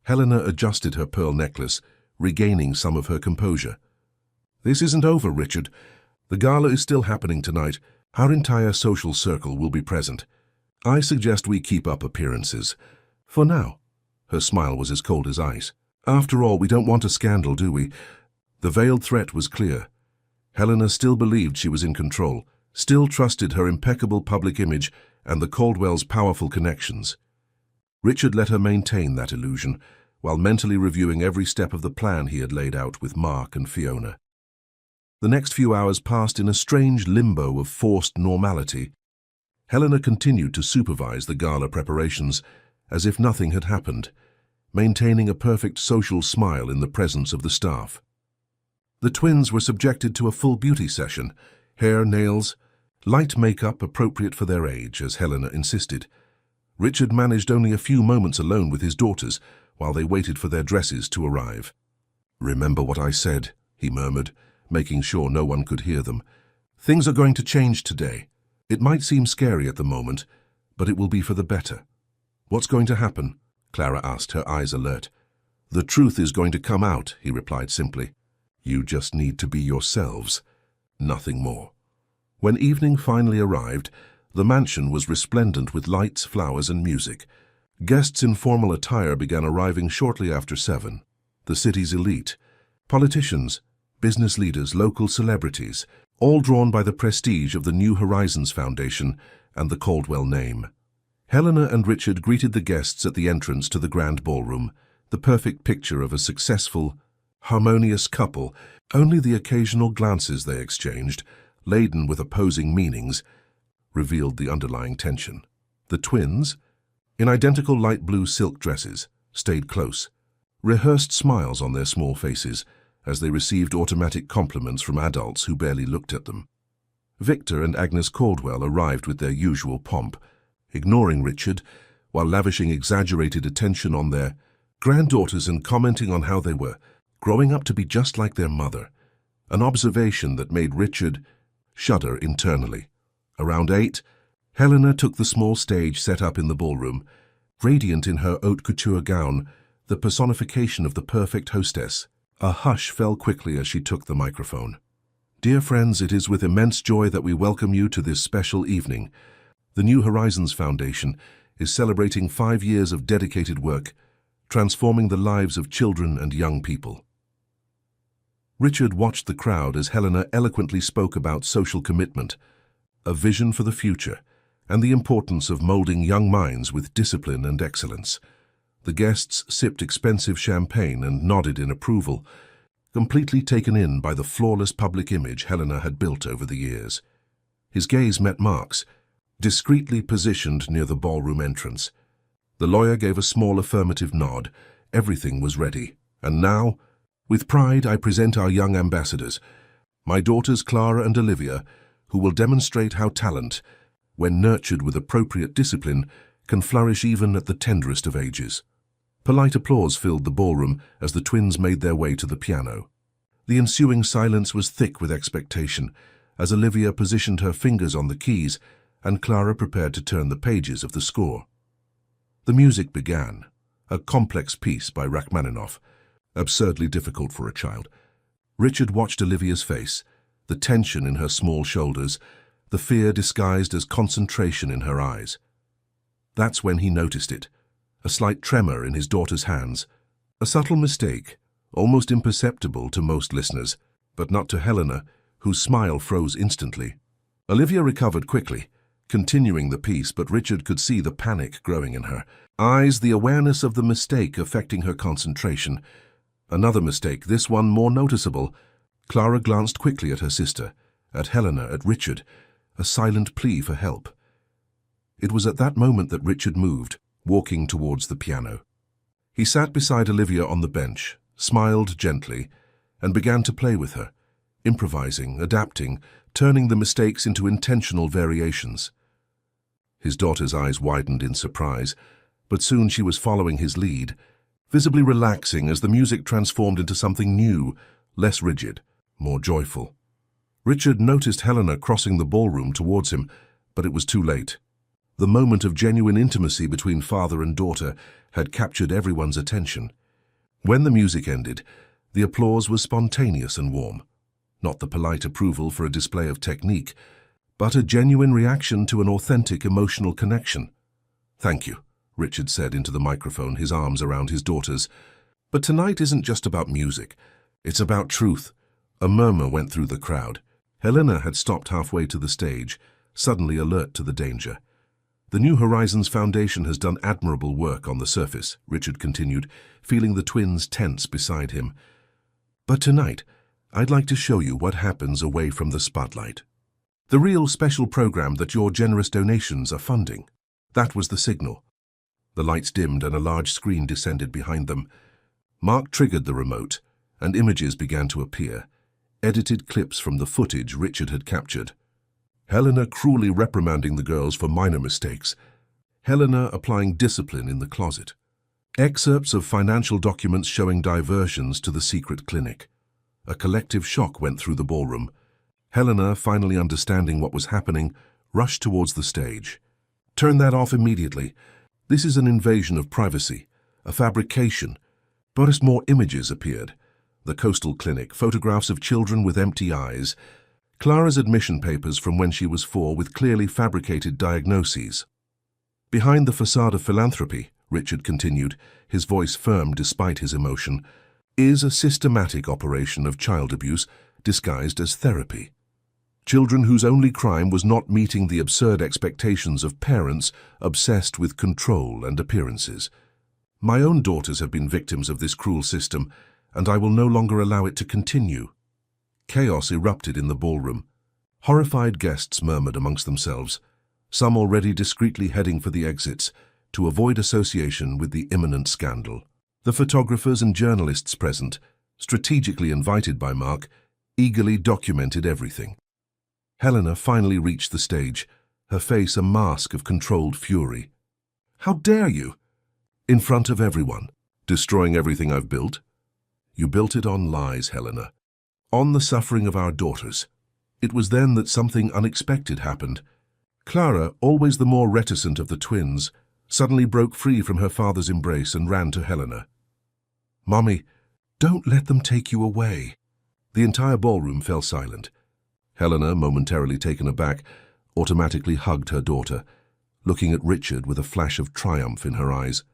Helena adjusted her pearl necklace, regaining some of her composure. "This isn't over, Richard. The gala is still happening tonight. Our entire social circle will be present. I suggest we keep up appearances. For now." Her smile was as cold as ice. "After all, we don't want a scandal, do we?" The veiled threat was clear. Helena still believed she was in control, still trusted her impeccable public image and the Caldwells' powerful connections. Richard let her maintain that illusion, while mentally reviewing every step of the plan he had laid out with Mark and Fiona. The next few hours passed in a strange limbo of forced normality. Helena continued to supervise the gala preparations as if nothing had happened, maintaining a perfect social smile in the presence of the staff. The twins were subjected to a full beauty session, hair, nails, light makeup appropriate for their age, as Helena insisted. Richard managed only a few moments alone with his daughters while they waited for their dresses to arrive. "Remember what I said," he murmured, making sure no one could hear them. "Things are going to change today. It might seem scary at the moment, but it will be for the better." "What's going to happen?" Clara asked, her eyes alert. "The truth is going to come out," he replied simply. "You just need to be yourselves. Nothing more." When evening finally arrived, the mansion was resplendent with lights, flowers, and music. Guests in formal attire began arriving shortly after 7. The city's elite, politicians, business leaders, local celebrities, all drawn by the prestige of the New Horizons Foundation and the Caldwell name. Helena and Richard greeted the guests at the entrance to the grand ballroom, the perfect picture of a successful, harmonious couple. Only the occasional glances they exchanged, laden with opposing meanings, revealed the underlying tension. The twins, in identical light blue silk dresses, stayed close, rehearsed smiles on their small faces as they received automatic compliments from adults who barely looked at them. Victor and Agnes Caldwell arrived with their usual pomp, ignoring Richard while lavishing exaggerated attention on their granddaughters and commenting on how they were growing up to be just like their mother, an observation that made Richard shudder internally. Around 8, Helena took the small stage set up in the ballroom, radiant in her haute couture gown, the personification of the perfect hostess. A hush fell quickly as she took the microphone. "Dear friends, it is with immense joy that we welcome you to this special evening. The New Horizons Foundation is celebrating 5 years of dedicated work, transforming the lives of children and young people." Richard watched the crowd as Helena eloquently spoke about social commitment, a vision for the future, and the importance of molding young minds with discipline and excellence. The guests sipped expensive champagne and nodded in approval, completely taken in by the flawless public image Helena had built over the years. His gaze met Mark's, discreetly positioned near the ballroom entrance. The lawyer gave a small affirmative nod. Everything was ready. "And now, with pride, I present our young ambassadors, my daughters Clara and Olivia, who will demonstrate how talent, when nurtured with appropriate discipline, can flourish even at the tenderest of ages." Polite applause filled the ballroom as the twins made their way to the piano. The ensuing silence was thick with expectation as Olivia positioned her fingers on the keys and Clara prepared to turn the pages of the score. The music began, a complex piece by Rachmaninoff, absurdly difficult for a child. Richard watched Olivia's face, the tension in her small shoulders, the fear disguised as concentration in her eyes. That's when he noticed it, a slight tremor in his daughter's hands, a subtle mistake, almost imperceptible to most listeners, but not to Helena, whose smile froze instantly. Olivia recovered quickly, continuing the piece, but Richard could see the panic growing in her eyes, the awareness of the mistake affecting her concentration. Another mistake, this one more noticeable. Clara glanced quickly at her sister, at Helena, at Richard, a silent plea for help. It was at that moment that Richard moved, walking towards the piano. He sat beside Olivia on the bench, smiled gently, and began to play with her, improvising, adapting, turning the mistakes into intentional variations. His daughter's eyes widened in surprise, but soon she was following his lead, visibly relaxing as the music transformed into something new, less rigid, more joyful. Richard noticed Helena crossing the ballroom towards him, but it was too late. The moment of genuine intimacy between father and daughter had captured everyone's attention. When the music ended, the applause was spontaneous and warm. Not the polite approval for a display of technique, but a genuine reaction to an authentic emotional connection. "Thank you," Richard said into the microphone, his arms around his daughter's. "But tonight isn't just about music. It's about truth." A murmur went through the crowd. Helena had stopped halfway to the stage, suddenly alert to the danger. "The New Horizons Foundation has done admirable work on the surface," Richard continued, feeling the twins tense beside him. "But tonight, I'd like to show you what happens away from the spotlight. The real special program that your generous donations are funding." That was the signal. The lights dimmed and a large screen descended behind them. Mark triggered the remote, and images began to appear, edited clips from the footage Richard had captured. Helena cruelly reprimanding the girls for minor mistakes. Helena applying discipline in the closet. Excerpts of financial documents showing diversions to the secret clinic. A collective shock went through the ballroom. Helena, finally understanding what was happening, rushed towards the stage. "Turn that off immediately. This is an invasion of privacy, a fabrication." But more images appeared. The coastal clinic, photographs of children with empty eyes, Clara's admission papers from when she was 4 with clearly fabricated diagnoses. "Behind the facade of philanthropy," Richard continued, his voice firm despite his emotion, "is a systematic operation of child abuse disguised as therapy. Children whose only crime was not meeting the absurd expectations of parents obsessed with control and appearances. My own daughters have been victims of this cruel system, and I will no longer allow it to continue." Chaos erupted in the ballroom. Horrified guests murmured amongst themselves, some already discreetly heading for the exits to avoid association with the imminent scandal. The photographers and journalists present, strategically invited by Mark, eagerly documented everything. Helena finally reached the stage, her face a mask of controlled fury. "How dare you? In front of everyone, destroying everything I've built? You built it on lies, Helena. On the suffering of our daughters." It was then that something unexpected happened. Clara, always the more reticent of the twins, suddenly broke free from her father's embrace and ran to Helena. "Mommy, don't let them take you away." The entire ballroom fell silent. Helena, momentarily taken aback, automatically hugged her daughter, looking at Richard with a flash of triumph in her eyes.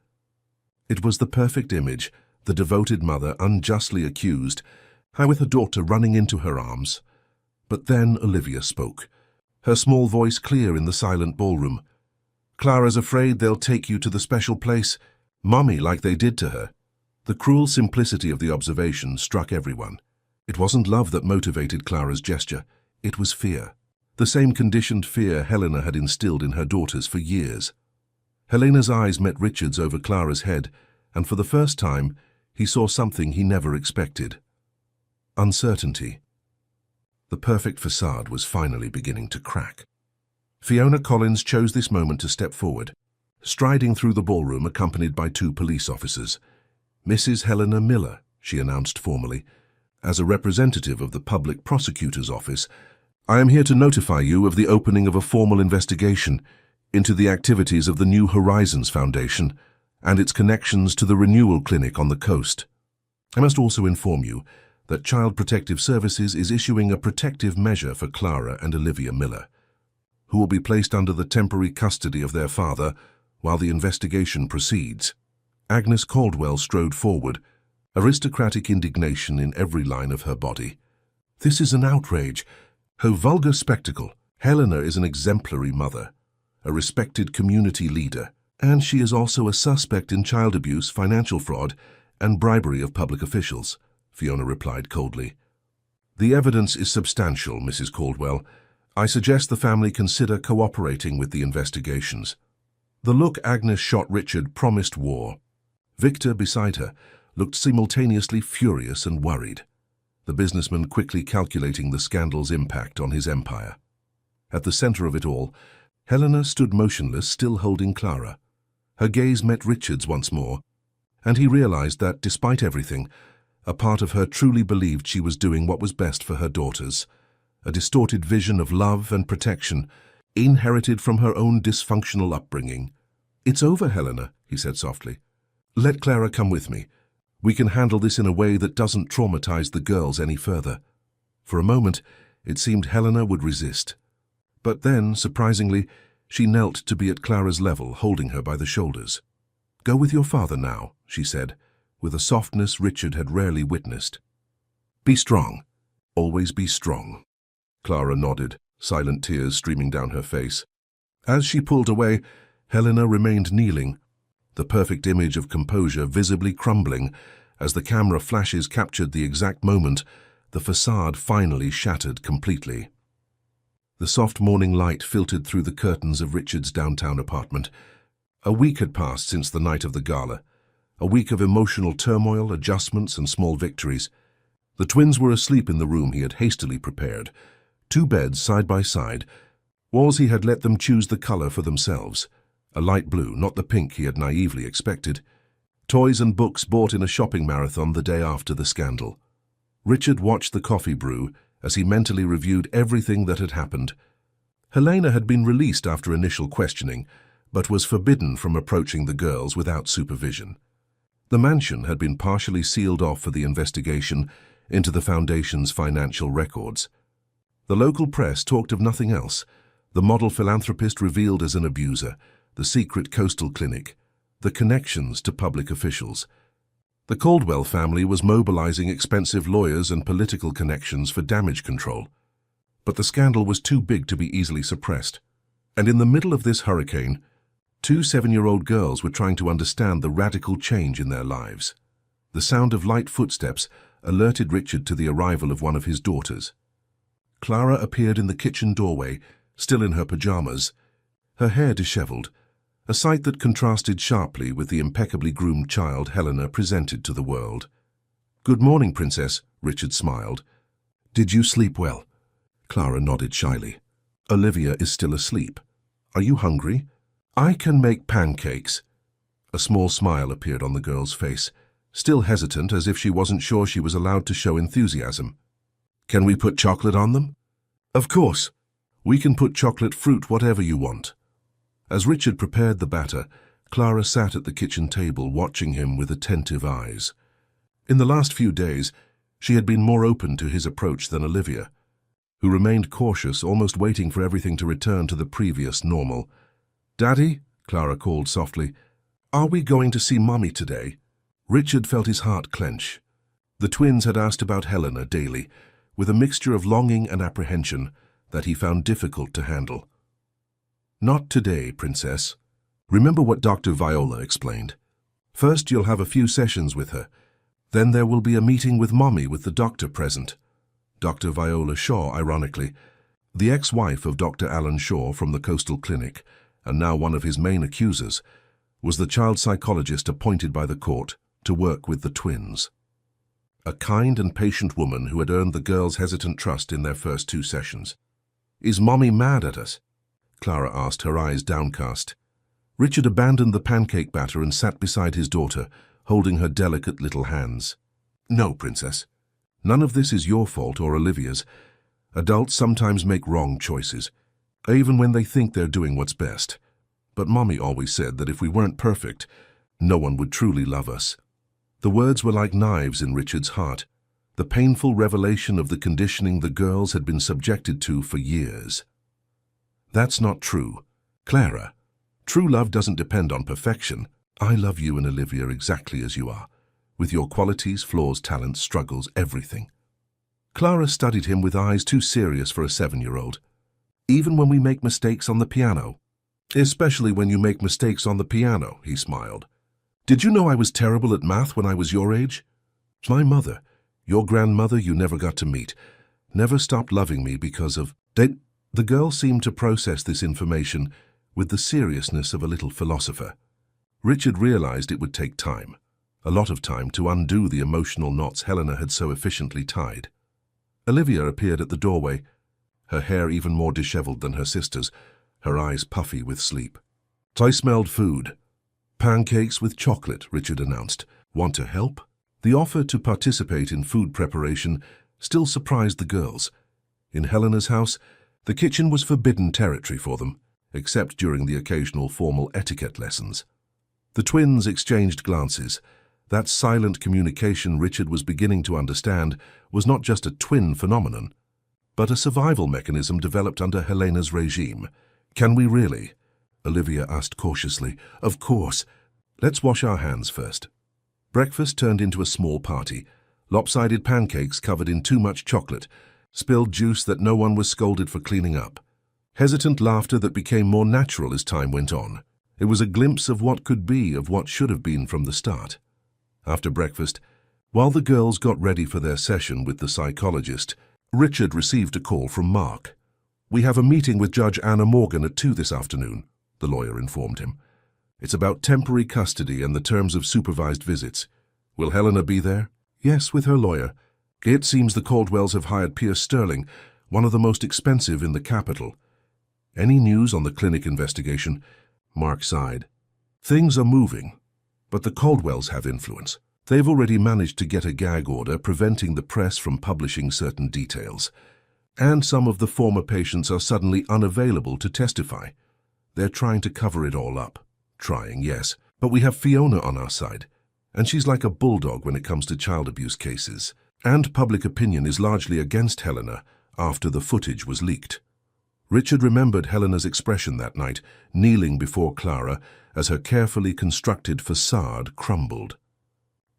It was the perfect image, the devoted mother unjustly accused, how with her daughter running into her arms. But then Olivia spoke, her small voice clear in the silent ballroom. "Clara's afraid they'll take you to the special place, Mommy, like they did to her." The cruel simplicity of the observation struck everyone. It wasn't love that motivated Clara's gesture, it was fear. The same conditioned fear Helena had instilled in her daughters for years. Helena's eyes met Richard's over Clara's head, and for the first time, he saw something he never expected. Uncertainty. The perfect facade was finally beginning to crack. Fiona Collins chose this moment to step forward, striding through the ballroom accompanied by 2 police officers. "Mrs. Helena Miller," she announced formally, "as a representative of the Public Prosecutor's Office, I am here to notify you of the opening of a formal investigation into the activities of the New Horizons Foundation and its connections to the renewal clinic on the coast. I must also inform you that Child Protective Services is issuing a protective measure for Clara and Olivia Miller, who will be placed under the temporary custody of their father while the investigation proceeds." Agnes Caldwell strode forward, aristocratic indignation in every line of her body. This is an outrage. Her vulgar spectacle. Helena is an exemplary mother, a respected community leader, and she is also a suspect in child abuse, financial fraud, and bribery of public officials, Fiona replied coldly. The evidence is substantial, Mrs. Caldwell. I suggest the family consider cooperating with the investigations. The look Agnes shot Richard promised war. Victor, beside her, looked simultaneously furious and worried, the businessman quickly calculating the scandal's impact on his empire. At the center of it all, Helena stood motionless, still holding Clara. Her gaze met Richard's once more, and he realized that, despite everything, a part of her truly believed she was doing what was best for her daughters, a distorted vision of love and protection, inherited from her own dysfunctional upbringing. "It's over, Helena," he said softly. "Let Clara come with me. We can handle this in a way that doesn't traumatize the girls any further." For a moment, it seemed Helena would resist. But then, surprisingly, she knelt to be at Clara's level, holding her by the shoulders. "Go with your father now," she said, with a softness Richard had rarely witnessed. "Be strong. Always be strong." Clara nodded, silent tears streaming down her face. As she pulled away, Helena remained kneeling, the perfect image of composure visibly crumbling as the camera flashes captured the exact moment the facade finally shattered completely. The soft morning light filtered through the curtains of Richard's downtown apartment. A week had passed since the night of the gala, a week of emotional turmoil, adjustments, and small victories. The twins were asleep in the room he had hastily prepared, 2 beds side by side, walls he had let them choose the color for themselves, a light blue, not the pink he had naively expected, toys and books bought in a shopping marathon the day after the scandal. Richard watched the coffee brew as he mentally reviewed everything that had happened. Helena had been released after initial questioning, but was forbidden from approaching the girls without supervision. The mansion had been partially sealed off for the investigation into the Foundation's financial records. The local press talked of nothing else: the model philanthropist revealed as an abuser, the secret coastal clinic, the connections to public officials. The Caldwell family was mobilizing expensive lawyers and political connections for damage control. But the scandal was too big to be easily suppressed. And in the middle of this hurricane, 2 7-year-old girls were trying to understand the radical change in their lives. The sound of light footsteps alerted Richard to the arrival of one of his daughters. Clara appeared in the kitchen doorway, still in her pajamas, her hair disheveled, a sight that contrasted sharply with the impeccably groomed child Helena presented to the world. "Good morning, Princess," Richard smiled. "Did you sleep well?" Clara nodded shyly. "Olivia is still asleep. Are you hungry? I can make pancakes." A small smile appeared on the girl's face, still hesitant, as if she wasn't sure she was allowed to show enthusiasm. "Can we put chocolate on them?" "Of course. We can put chocolate, fruit, whatever you want." As Richard prepared the batter, Clara sat at the kitchen table watching him with attentive eyes. In the last few days, she had been more open to his approach than Olivia, who remained cautious, almost waiting for everything to return to the previous normal. "Daddy," Clara called softly, "are we going to see Mommy today?" Richard felt his heart clench. The twins had asked about Helena daily, with a mixture of longing and apprehension that he found difficult to handle. "Not today, Princess. Remember what Dr. Viola explained. First, you'll have a few sessions with her. Then there will be a meeting with Mommy with the doctor present." Dr. Viola Shaw, ironically, the ex-wife of Dr. Alan Shaw from the Coastal Clinic, and now one of his main accusers, was the child psychologist appointed by the court to work with the twins. A kind and patient woman who had earned the girls' hesitant trust in their first 2 sessions. "Is Mommy mad at us?" Clara asked, her eyes downcast. Richard abandoned the pancake batter and sat beside his daughter, holding her delicate little hands. "No, Princess. None of this is your fault or Olivia's. Adults sometimes make wrong choices, even when they think they're doing what's best. But Mommy always said that if we weren't perfect, no one would truly love us." The words were like knives in Richard's heart, the painful revelation of the conditioning the girls had been subjected to for years. "That's not true. Clara, true love doesn't depend on perfection. I love you and Olivia exactly as you are. with your qualities, flaws, talents, struggles, everything. Clara studied him with eyes too serious for a 7-year-old. Even when we make mistakes on the piano. Especially when you make mistakes on the piano, he smiled. Did you know I was terrible at math when I was your age? My mother, your grandmother you never got to meet, never stopped loving me because of... The girl seemed to process this information with the seriousness of a little philosopher. Richard realized it would take time, a lot of time, to undo the emotional knots Helena had so efficiently tied. Olivia appeared at the doorway, her hair even more disheveled than her sister's, her eyes puffy with sleep. I smelled food. Pancakes with chocolate, Richard announced. Want to help? The offer to participate in food preparation still surprised the girls. In Helena's house, the kitchen was forbidden territory for them, except during the occasional formal etiquette lessons. The twins exchanged glances. That silent communication Richard was beginning to understand was not just a twin phenomenon, but a survival mechanism developed under Helena's regime. Can we really? Olivia asked cautiously. Of course. Let's wash our hands first. Breakfast turned into a small party. Lopsided pancakes covered in too much chocolate, spilled juice that no one was scolded for cleaning up. Hesitant laughter that became more natural as time went on. It was a glimpse of what could be, of what should have been from the start. After breakfast, while the girls got ready for their session with the psychologist, Richard received a call from Mark. We have a meeting with Judge Anna Morgan at 2 this afternoon, the lawyer informed him. It's about temporary custody and the terms of supervised visits. Will Helena be there? Yes, with her lawyer. It seems the Caldwells have hired Pierce Sterling, one of the most expensive in the capital. Any news on the clinic investigation? Mark sighed. Things are moving, but the Caldwells have influence. They've already managed to get a gag order preventing the press from publishing certain details. And some of the former patients are suddenly unavailable to testify. They're trying to cover it all up. Trying, yes, but we have Fiona on our side, and she's like a bulldog when it comes to child abuse cases. And public opinion is largely against Helena after the footage was leaked. Richard remembered Helena's expression that night, kneeling before Clara as her carefully constructed facade crumbled.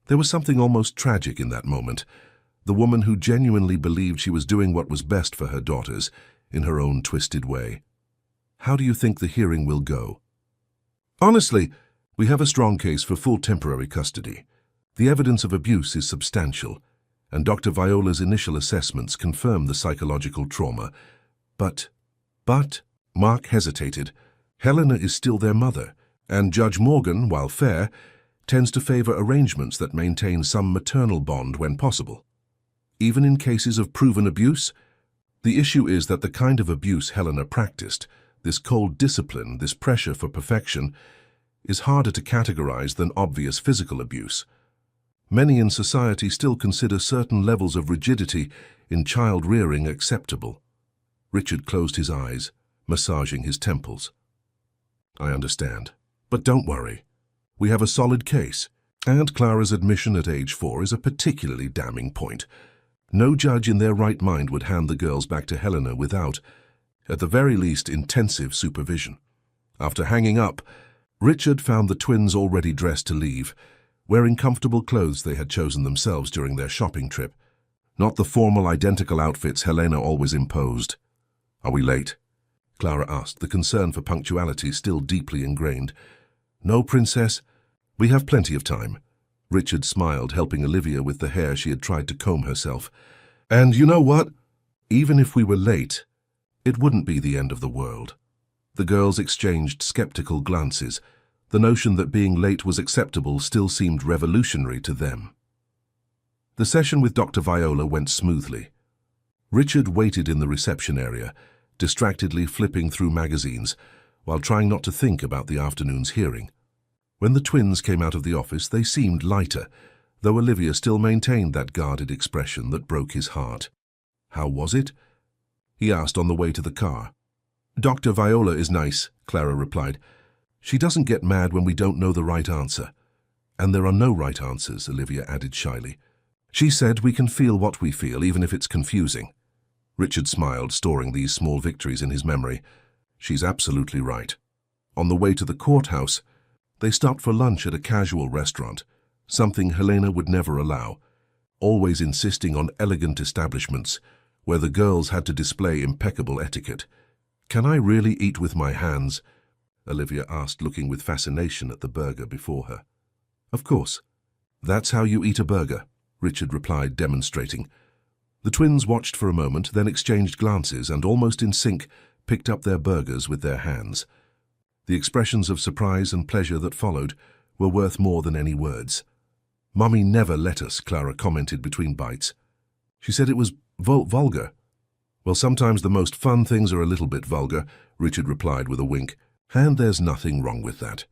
There was something almost tragic in that moment. The woman who genuinely believed she was doing what was best for her daughters in her own twisted way. How do you think the hearing will go? Honestly, we have a strong case for full temporary custody. The evidence of abuse is substantial, and Dr. Viola's initial assessments confirm the psychological trauma. But, Mark hesitated. Helena is still their mother, and Judge Morgan, while fair, tends to favor arrangements that maintain some maternal bond when possible. Even in cases of proven abuse, the issue is that the kind of abuse Helena practiced, this cold discipline, this pressure for perfection, is harder to categorize than obvious physical abuse. Many in society still consider certain levels of rigidity in child rearing acceptable. Richard closed his eyes, massaging his temples. I understand, but don't worry. We have a solid case, and Clara's admission at age 4 is a particularly damning point. No judge in their right mind would hand the girls back to Helena without, at the very least, intensive supervision. After hanging up, Richard found the twins already dressed to leave, wearing comfortable clothes they had chosen themselves during their shopping trip, not the formal identical outfits Helena always imposed. Are we late? Clara asked, the concern for punctuality still deeply ingrained. No, Princess. We have plenty of time. Richard smiled, helping Olivia with the hair she had tried to comb herself. And you know what? Even if we were late, it wouldn't be the end of the world. The girls exchanged skeptical glances. The notion that being late was acceptable still seemed revolutionary to them. The session with Dr. Viola went smoothly. Richard waited in the reception area, distractedly flipping through magazines, while trying not to think about the afternoon's hearing. When the twins came out of the office, they seemed lighter, though Olivia still maintained that guarded expression that broke his heart. How was it? He asked on the way to the car. Dr. Viola is nice, Clara replied. She doesn't get mad when we don't know the right answer. And there are no right answers, Olivia added shyly. She said we can feel what we feel, even if it's confusing. Richard smiled, storing these small victories in his memory. She's absolutely right. On the way to the courthouse, they stopped for lunch at a casual restaurant. something Helena would never allow, always insisting on elegant establishments where the girls had to display impeccable etiquette. "Can I really eat with my hands?" Olivia asked, looking with fascination at the burger before her. "Of course. That's how you eat a burger," Richard replied, demonstrating. The twins watched for a moment, then exchanged glances and, almost in sync, picked up their burgers with their hands. The expressions of surprise and pleasure that followed were worth more than any words. "Mummy never let us," Clara commented between bites. "She said it was vulgar." "Well, sometimes the most fun things are a little bit vulgar," Richard replied with a wink. "And there's nothing wrong with that."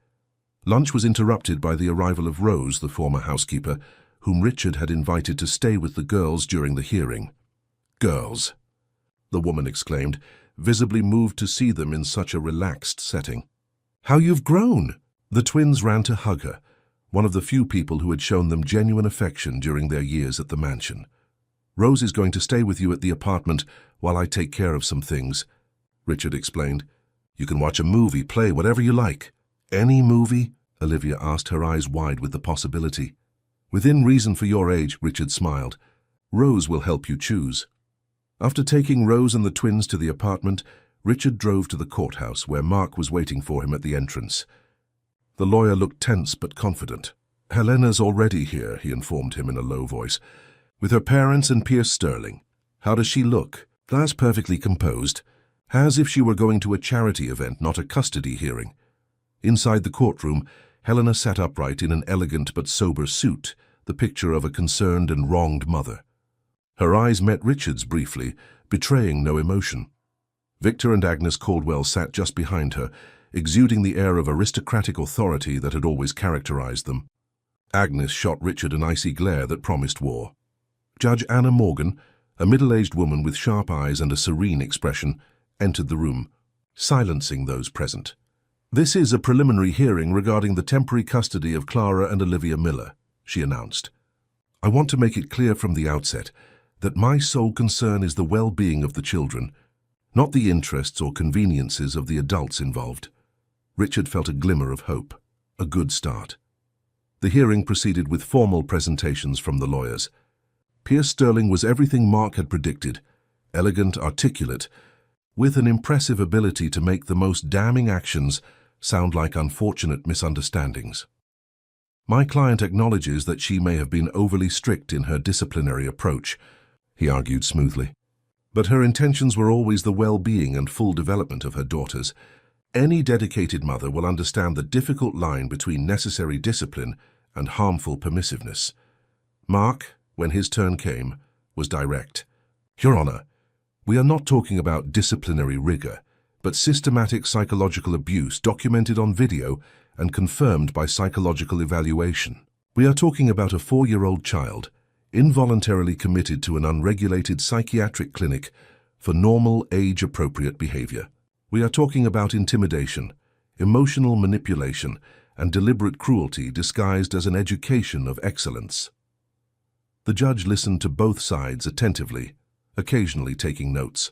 Lunch was interrupted by the arrival of Rose, the former housekeeper, whom Richard had invited to stay with the girls during the hearing. "Girls!" the woman exclaimed, visibly moved to see them in such a relaxed setting. "How you've grown!" The twins ran to hug her, one of the few people who had shown them genuine affection during their years at the mansion. "Rose is going to stay with you at the apartment while I take care of some things," Richard explained. "You can watch a movie, play, whatever you like." "Any movie?" Olivia asked, her eyes wide with the possibility. "Within reason for your age," Richard smiled. "Rose will help you choose." After taking Rose and the twins to the apartment, Richard drove to the courthouse, where Mark was waiting for him at the entrance. The lawyer looked tense but confident. "Helena's already here," he informed him in a low voice, "with her parents and Pierce Sterling. How does she look?" "That's perfectly composed, as if she were going to a charity event, not a custody hearing." Inside the courtroom, Helena sat upright in an elegant but sober suit, the picture of a concerned and wronged mother. Her eyes met Richard's briefly, betraying no emotion. Victor and Agnes Caldwell sat just behind her, exuding the air of aristocratic authority that had always characterized them. Agnes shot Richard an icy glare that promised war. Judge Anna Morgan, a middle-aged woman with sharp eyes and a serene expression, entered the room, silencing those present. "This is a preliminary hearing regarding the temporary custody of Clara and Olivia Miller," she announced. "I want to make it clear from the outset that my sole concern is the well-being of the children, not the interests or conveniences of the adults involved." Richard felt a glimmer of hope, a good start. The hearing proceeded with formal presentations from the lawyers. Pierce Sterling was everything Mark had predicted, elegant, articulate, with an impressive ability to make the most damning actions sound like unfortunate misunderstandings. "My client acknowledges that she may have been overly strict in her disciplinary approach," he argued smoothly. "But her intentions were always the well-being and full development of her daughters. Any dedicated mother will understand the difficult line between necessary discipline and harmful permissiveness." Mark, when his turn came, was direct. "Your Honor, we are not talking about disciplinary rigor, but systematic psychological abuse documented on video and confirmed by psychological evaluation. We are talking about a 4-year-old child, involuntarily committed to an unregulated psychiatric clinic for normal, age-appropriate behavior. We are talking about intimidation, emotional manipulation, and deliberate cruelty disguised as an education of excellence." The judge listened to both sides attentively, occasionally taking notes.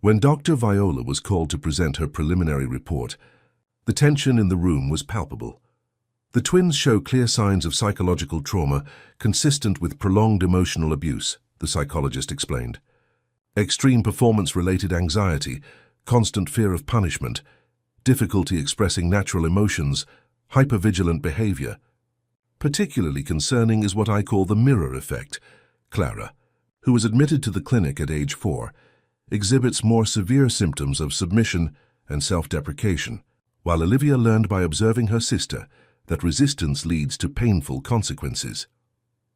When Dr. Viola was called to present her preliminary report, the tension in the room was palpable. "The twins show clear signs of psychological trauma consistent with prolonged emotional abuse," the psychologist explained. "Extreme performance-related anxiety, constant fear of punishment, difficulty expressing natural emotions, hypervigilant behavior. Particularly concerning is what I call the mirror effect. Clara, who was admitted to the clinic at age 4, exhibits more severe symptoms of submission and self-deprecation, while Olivia learned by observing her sister that resistance leads to painful consequences."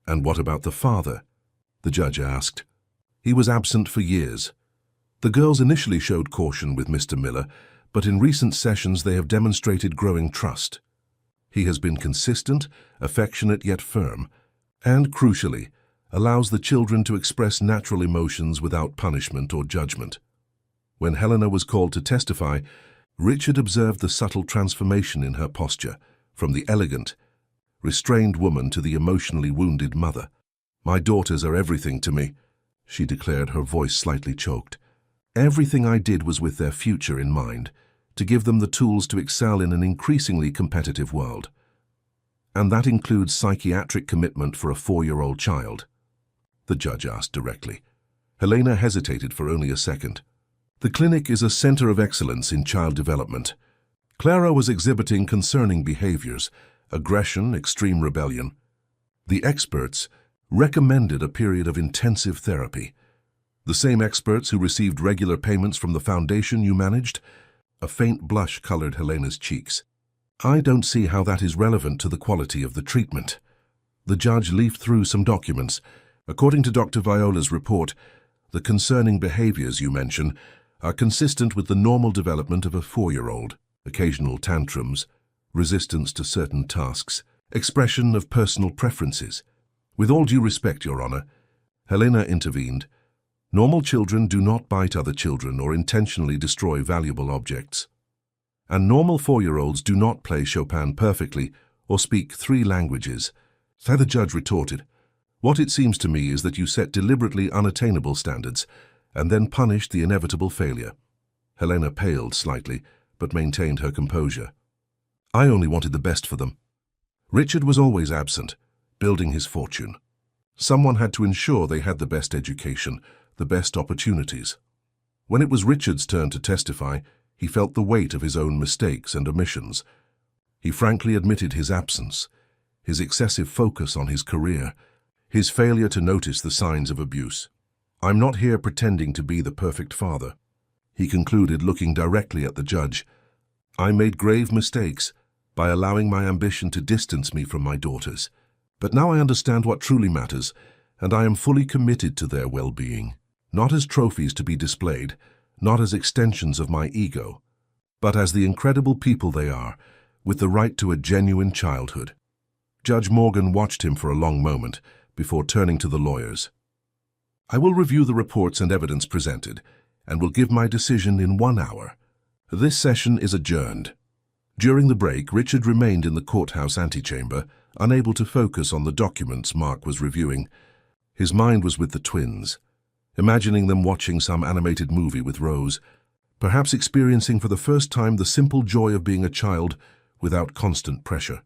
"And what about the father?" the judge asked. "He was absent for years. The girls initially showed caution with Mr. Miller, but in recent sessions they have demonstrated growing trust. He has been consistent, affectionate yet firm, and, crucially, allows the children to express natural emotions without punishment or judgment." When Helena was called to testify, Richard observed the subtle transformation in her posture, from the elegant, restrained woman to the emotionally wounded mother. "My daughters are everything to me," she declared, her voice slightly choked. "Everything I did was with their future in mind, to give them the tools to excel in an increasingly competitive world." And that includes psychiatric commitment for a 4-year-old child? The judge asked directly. Helena hesitated for only a second. The clinic is a center of excellence in child development. Clara was exhibiting concerning behaviors, aggression, extreme rebellion. The experts recommended a period of intensive therapy. The same experts who received regular payments from the foundation you managed? A faint blush colored Helena's cheeks. I don't see how that is relevant to the quality of the treatment. The judge leafed through some documents. According to Dr. Viola's report, the concerning behaviors you mention are consistent with the normal development of a 4-year-old. Occasional tantrums, resistance to certain tasks, expression of personal preferences. With all due respect, Your Honor, Helena intervened. Normal children do not bite other children or intentionally destroy valuable objects. And normal 4-year-olds do not play Chopin perfectly or speak 3 languages. So the judge retorted, what it seems to me is that you set deliberately unattainable standards and then punished the inevitable failure. Helena paled slightly, but maintained her composure. I only wanted the best for them. Richard was always absent, building his fortune. Someone had to ensure they had the best education, the best opportunities. When it was Richard's turn to testify, he felt the weight of his own mistakes and omissions. He frankly admitted his absence, his excessive focus on his career, his failure to notice the signs of abuse. I'm not here pretending to be the perfect father, he concluded, looking directly at the judge. I made grave mistakes by allowing my ambition to distance me from my daughters. But now I understand what truly matters, and I am fully committed to their well-being. Not as trophies to be displayed, not as extensions of my ego, but as the incredible people they are, with the right to a genuine childhood. Judge Morgan watched him for a long moment before turning to the lawyers. I will review the reports and evidence presented, and will give my decision in 1 hour. This session is adjourned. During the break, Richard remained in the courthouse antechamber, unable to focus on the documents Mark was reviewing. His mind was with the twins, imagining them watching some animated movie with Rose, perhaps experiencing for the first time the simple joy of being a child without constant pressure.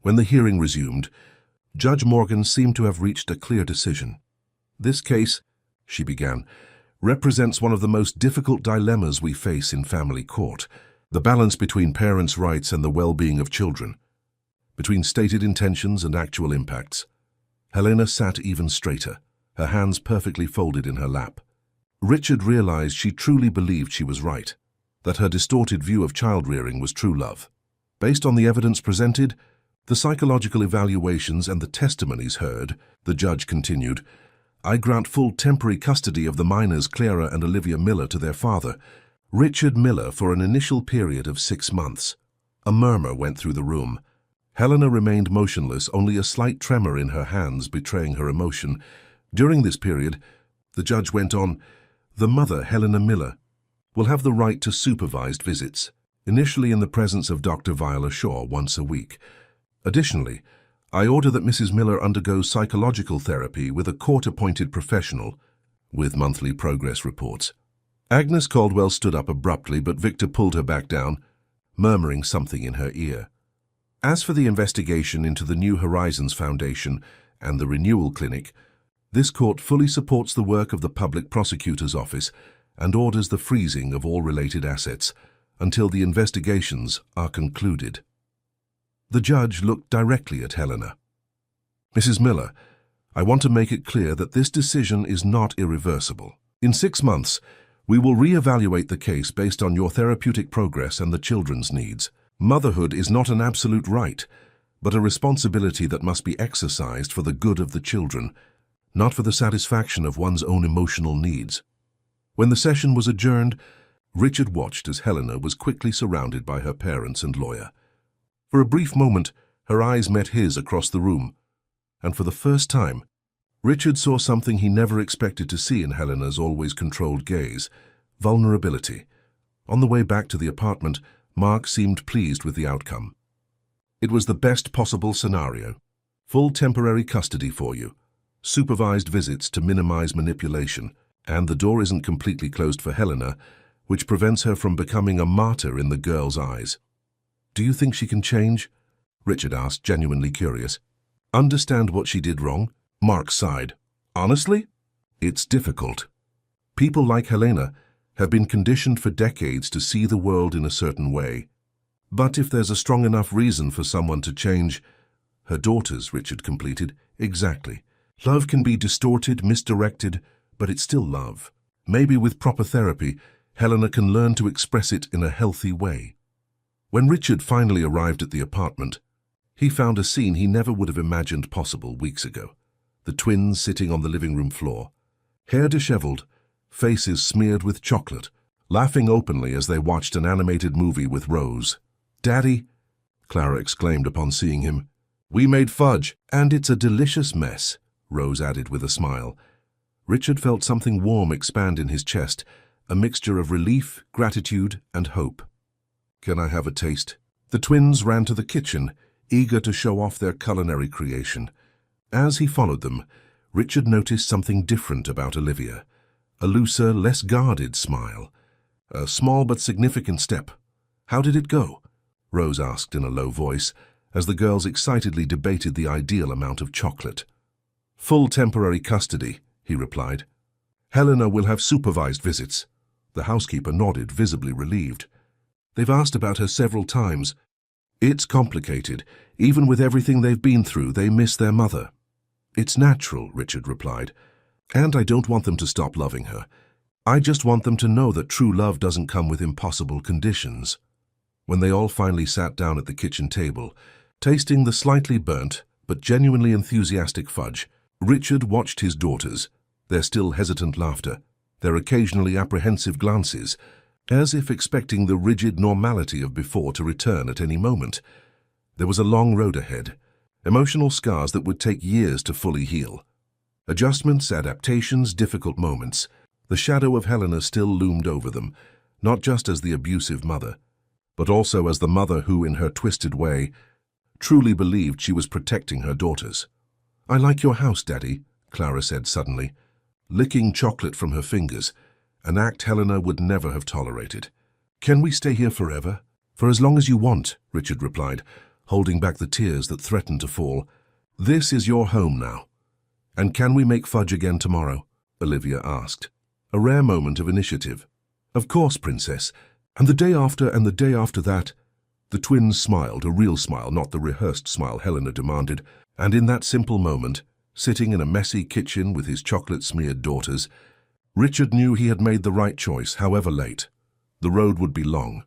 When the hearing resumed, Judge Morgan seemed to have reached a clear decision. This case, she began, represents one of the most difficult dilemmas we face in family court, the balance between parents' rights and the well-being of children, between stated intentions and actual impacts. Helena sat even straighter, her hands perfectly folded in her lap. Richard realized she truly believed she was right, that her distorted view of child-rearing was true love. Based on the evidence presented, the psychological evaluations and the testimonies heard, the judge continued, I grant full temporary custody of the minors Clara and Olivia Miller to their father, Richard Miller, for an initial period of 6 months. A murmur went through the room. Helena remained motionless, only a slight tremor in her hands betraying her emotion. During this period, the judge went on, the mother, Helena Miller, will have the right to supervised visits, initially in the presence of Dr. Viola Shaw once a week. Additionally, I order that Mrs. Miller undergoes psychological therapy with a court-appointed professional, with monthly progress reports. Agnes Caldwell stood up abruptly, but Victor pulled her back down, murmuring something in her ear. As for the investigation into the New Horizons Foundation and the Renewal Clinic, this court fully supports the work of the Public Prosecutor's Office and orders the freezing of all related assets until the investigations are concluded. The judge looked directly at Helena. Mrs. Miller, I want to make it clear that this decision is not irreversible. In 6 months, we will re-evaluate the case based on your therapeutic progress and the children's needs. Motherhood is not an absolute right, but a responsibility that must be exercised for the good of the children, not for the satisfaction of one's own emotional needs. When the session was adjourned, Richard watched as Helena was quickly surrounded by her parents and lawyer. For a brief moment, her eyes met his across the room, and for the first time, Richard saw something he never expected to see in Helena's always controlled gaze: vulnerability. On the way back to the apartment, Mark seemed pleased with the outcome. It was the best possible scenario. Full temporary custody for you, supervised visits to minimize manipulation, and the door isn't completely closed for Helena, which prevents her from becoming a martyr in the girl's eyes. Do you think she can change? Richard asked, genuinely curious. Understand what she did wrong? Mark sighed. Honestly? It's difficult. People like Helena have been conditioned for decades to see the world in a certain way. But if there's a strong enough reason for someone to change, her daughters, Richard completed, exactly. Love can be distorted, misdirected, but it's still love. Maybe with proper therapy, Helena can learn to express it in a healthy way. When Richard finally arrived at the apartment, he found a scene he never would have imagined possible weeks ago. The twins sitting on the living room floor, hair disheveled, faces smeared with chocolate, laughing openly as they watched an animated movie with Rose. "Daddy," Clara exclaimed upon seeing him. "We made fudge, and it's a delicious mess," Rose added with a smile. Richard felt something warm expand in his chest, a mixture of relief, gratitude, and hope. "Can I have a taste?" The twins ran to the kitchen, eager to show off their culinary creation. As he followed them, Richard noticed something different about Olivia. A looser, less guarded smile. A small but significant step. "How did it go?" Rose asked in a low voice, as the girls excitedly debated the ideal amount of chocolate. "Full temporary custody," he replied. "Helena will have supervised visits." The housekeeper nodded, visibly relieved. "They've asked about her several times. It's complicated. Even with everything they've been through, they miss their mother." "It's natural," Richard replied. "And I don't want them to stop loving her. I just want them to know that true love doesn't come with impossible conditions." When they all finally sat down at the kitchen table, tasting the slightly burnt but genuinely enthusiastic fudge, Richard watched his daughters, their still hesitant laughter, their occasionally apprehensive glances, as if expecting the rigid normality of before to return at any moment. There was a long road ahead, emotional scars that would take years to fully heal. Adjustments, adaptations, difficult moments. The shadow of Helena still loomed over them, not just as the abusive mother, but also as the mother who, in her twisted way, truly believed she was protecting her daughters. "I like your house, Daddy," Clara said suddenly, licking chocolate from her fingers, an act Helena would never have tolerated. "Can we stay here forever?" "For as long as you want," Richard replied, holding back the tears that threatened to fall. "This is your home now." "And can we make fudge again tomorrow?" Olivia asked. A rare moment of initiative. "Of course, Princess. And the day after and the day after that." The twins smiled, a real smile, not the rehearsed smile Helena demanded, and in that simple moment, sitting in a messy kitchen with his chocolate-smeared daughters, Richard knew he had made the right choice, however late. The road would be long,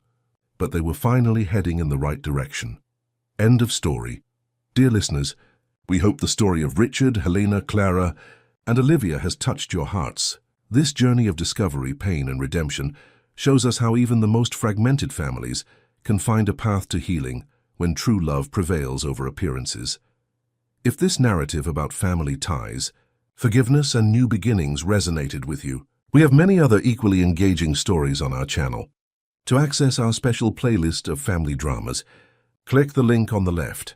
but they were finally heading in the right direction. End of story. Dear listeners, we hope the story of Richard, Helena, Clara, and Olivia has touched your hearts. This journey of discovery, pain, and redemption shows us how even the most fragmented families can find a path to healing when true love prevails over appearances. If this narrative about family ties, forgiveness, and new beginnings resonated with you, we have many other equally engaging stories on our channel. To access our special playlist of family dramas, click the link on the left.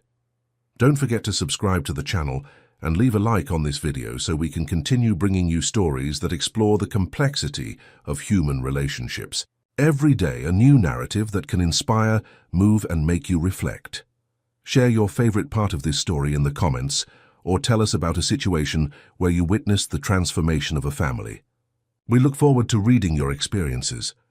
Don't forget to subscribe to the channel and leave a like on this video so we can continue bringing you stories that explore the complexity of human relationships. Every day, a new narrative that can inspire, move, and make you reflect. Share your favorite part of this story in the comments, or tell us about a situation where you witnessed the transformation of a family. We look forward to reading your experiences.